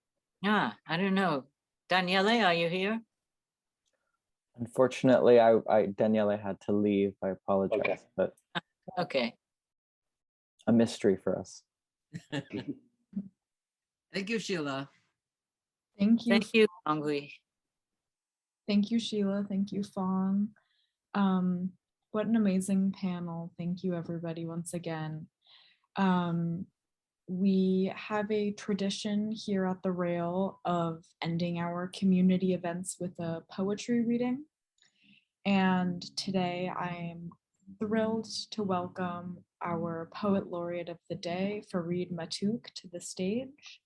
Yeah, I don't know. Daniele, are you here? Unfortunately, Daniele had to leave. I apologize, Okay. But Okay. a mystery for us. Thank you, Sheila. Thank you. Thank you, Hongui. Thank you, Sheila. Thank you, Fong. What an amazing panel. Thank you, everybody, once again. We have a tradition here at the Rail of ending our community events with a poetry reading. And today I'm thrilled to welcome our poet laureate of the day, Farid Matuk, to the stage.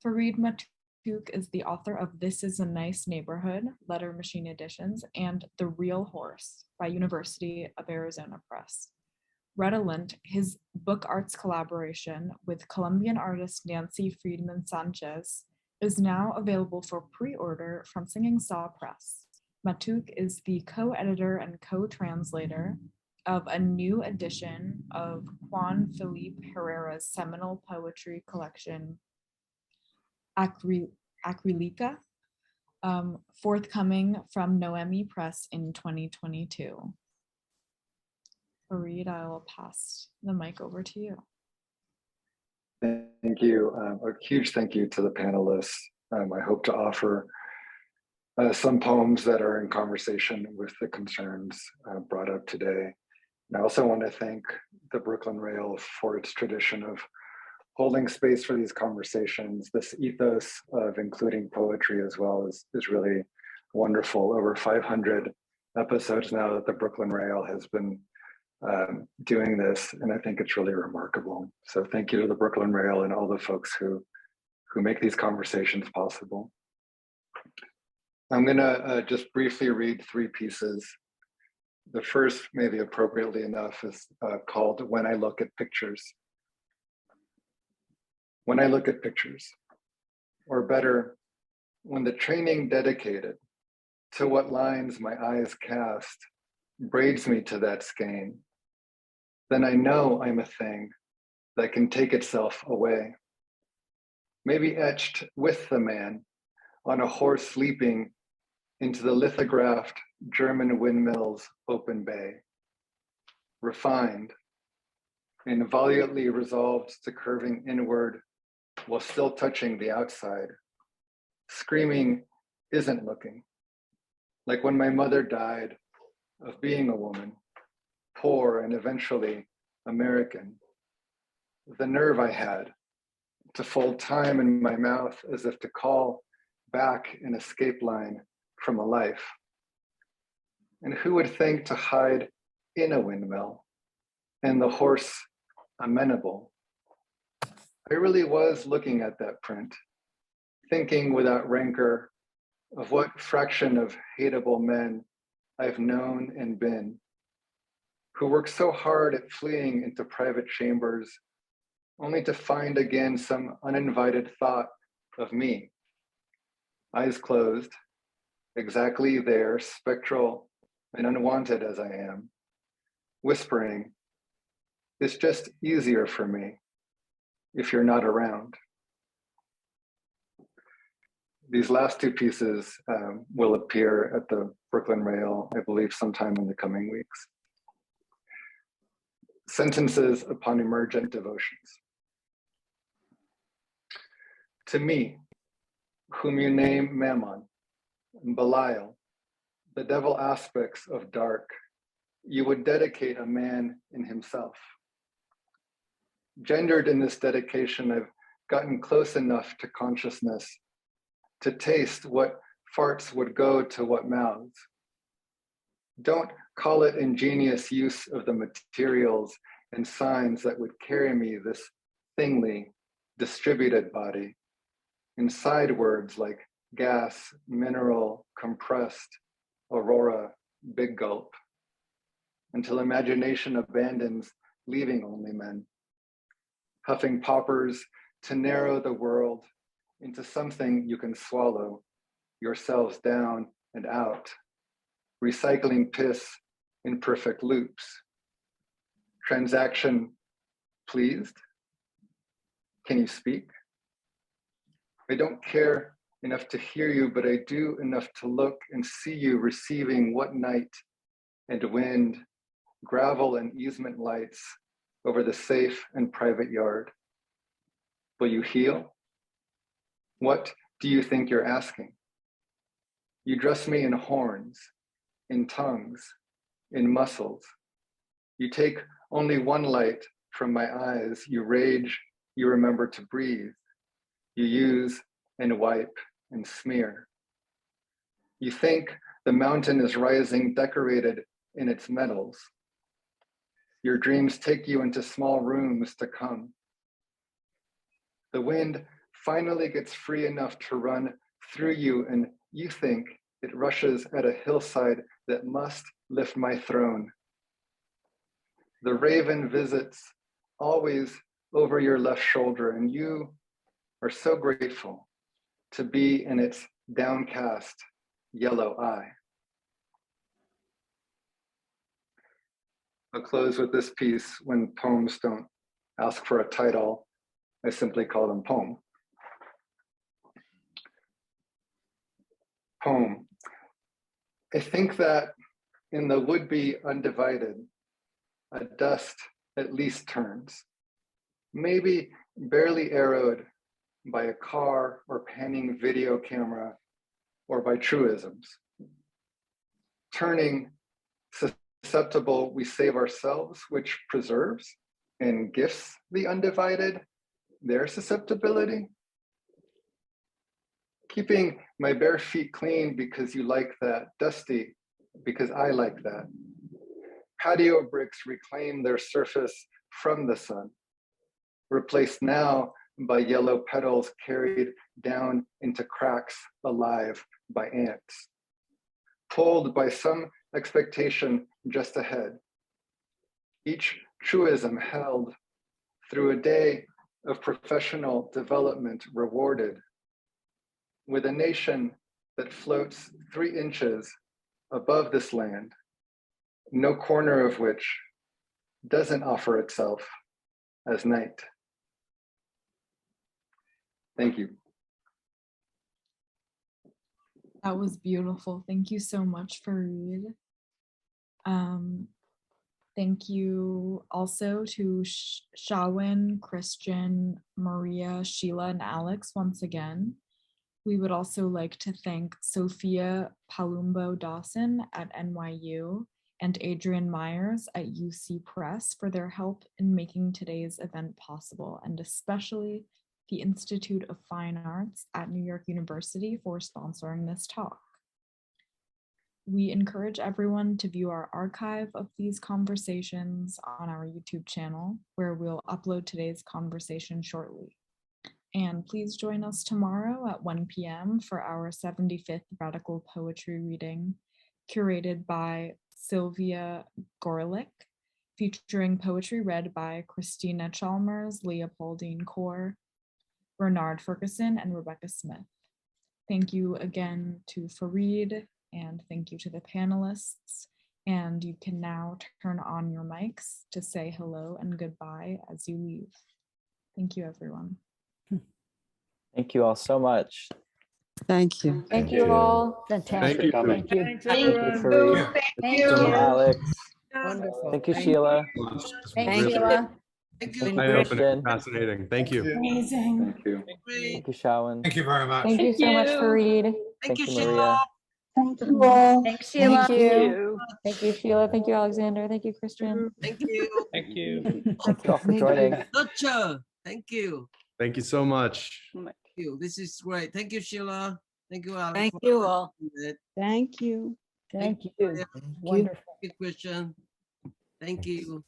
Farid Matuk is the author of This Is a Nice Neighborhood, Letter Machine Editions, and The Real Horse by University of Arizona Press. Redolent, his book arts collaboration with Colombian artist Nancy Friedman Sanchez, is now available for pre-order from Singing Saw Press. Matuk is the co-editor and co-translator of a new edition of Juan Felipe Herrera's seminal poetry collection, Acrylica, forthcoming from Noemi Press in 2022. Farid, I will pass the mic over to you. Thank you. A huge thank you to the panelists. I hope to offer some poems that are in conversation with the concerns brought up today. And I also want to thank the Brooklyn Rail for its tradition of holding space for these conversations. This ethos of including poetry as well is really wonderful. Over 500 episodes now that the Brooklyn Rail has been doing this, and I think it's really remarkable. So thank you to the Brooklyn Rail and all the folks who make these conversations possible. I'm gonna just briefly read three pieces. The first, maybe appropriately enough, is called When I Look at Pictures. When I look at pictures, or better, when the training dedicated to what lines my eyes cast braids me to that skein, then I know I'm a thing that can take itself away. Maybe etched with the man on a horse leaping into the lithographed German windmill's open bay, refined and valiantly resolved to curving inward while still touching the outside. Screaming isn't looking, like when my mother died of being a woman, poor and eventually American. The nerve I had to fold time in my mouth as if to call back an escape line from a life. And who would think to hide in a windmill and the horse amenable? I really was looking at that print, thinking without rancor of what fraction of hateable men I've known and been, who work so hard at fleeing into private chambers, only to find again some uninvited thought of me, eyes closed, exactly there, spectral and unwanted as I am, whispering, it's just easier for me if you're not around. These last two pieces will appear at the Brooklyn Rail, I believe, sometime in the coming weeks. Sentences upon emergent devotions. To me, whom you name Mammon, Belial, the devil aspects of dark, you would dedicate a man in himself. Gendered in this dedication, I've gotten close enough to consciousness to taste what farts would go to what mouths. Don't call it ingenious use of the materials and signs that would carry me this thingly, distributed body, inside words like gas, mineral, compressed, aurora, big gulp, until imagination abandons leaving only men, huffing poppers to narrow the world into something you can swallow, yourselves down and out, recycling piss in perfect loops. Transaction pleased? Can you speak? I don't care enough to hear you, but I do enough to look and see you receiving what night and wind, gravel and easement lights over the safe and private yard. Will you heal? What do you think you're asking? You dress me in horns, in tongues, in muscles. You take only one light from my eyes. You rage, you remember to breathe. You use and wipe and smear. You think the mountain is rising decorated in its metals. Your dreams take you into small rooms to come. The wind finally gets free enough to run through you, and you think it rushes at a hillside that must lift my throne. The raven visits always over your left shoulder, and you are so grateful to be in its downcast yellow eye. I'll close with this piece. When poems don't ask for a title, I simply call them poem. Poem. I think that in the would-be undivided, a dust at least turns, maybe barely arrowed by a car or panning video camera or by truisms. Turning susceptible, we save ourselves, which preserves and gifts the undivided their susceptibility. Keeping my bare feet clean because you like that, dusty because I like that. Patio bricks reclaim their surface from the sun, replaced now by yellow petals carried down into cracks alive by ants. Pulled by some expectation just ahead. Each truism held through a day of professional development rewarded, with a nation that floats 3 inches above this land, no corner of which doesn't offer itself as night. Thank you. That was beautiful. Thank you so much, Farid. Thank you also to Shawon, Christian, Maria, Sheila, and Alex once again. We would also like to thank Sophia Palumbo Dawson at NYU and Adrian Myers at UC Press for their help in making today's event possible, and especially the Institute of Fine Arts at New York University for sponsoring this talk. We encourage everyone to view our archive of these conversations on our YouTube channel, where we'll upload today's conversation shortly. And please join us tomorrow at 1 p.m. for our 75th Radical Poetry reading, curated by Sylvia Gorelick, featuring poetry read by Christina Chalmers, Leopoldine Kaur, Bernard Ferguson, and Rebecca Smith. Thank you again to Farid, and thank you to the panelists. And you can now turn on your mics to say hello and goodbye as you leave. Thank you, everyone. Thank you all so much. Thank you. Thank you all. Thanks for coming. Thank you. Thank you, Farid. Thank you. Alex. Wonderful. Thank you, Sheila. Thanks, Thank you. Sheila. Thank Thank you. you, Christian. Fascinating. Thank you. Amazing. Thank you. Thank you, Shawon. Thank you very much. Thank you so much, Farid. Thank you, Maria. Sheila. Thank you all. Thanks, Sheila. Thank you. Thank you, Sheila. Thank you, Alexander. Thank you, Christian. Thank you. Thank you. Thank you all for joining. Nurture. Thank you. Thank you so much. Thank you. This is great. Thank you, Sheila. Thank you, Alex. Thank you all. Thank you. Thank you. Thank Wonderful. you, Christian. Thank you.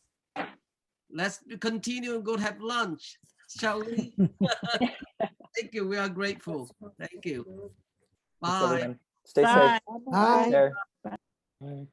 Let's continue and go have lunch, shall we? Thank you. We are grateful. Thank you. Thanks, Bye. everyone. Stay Bye. safe. Bye. Take care. Bye.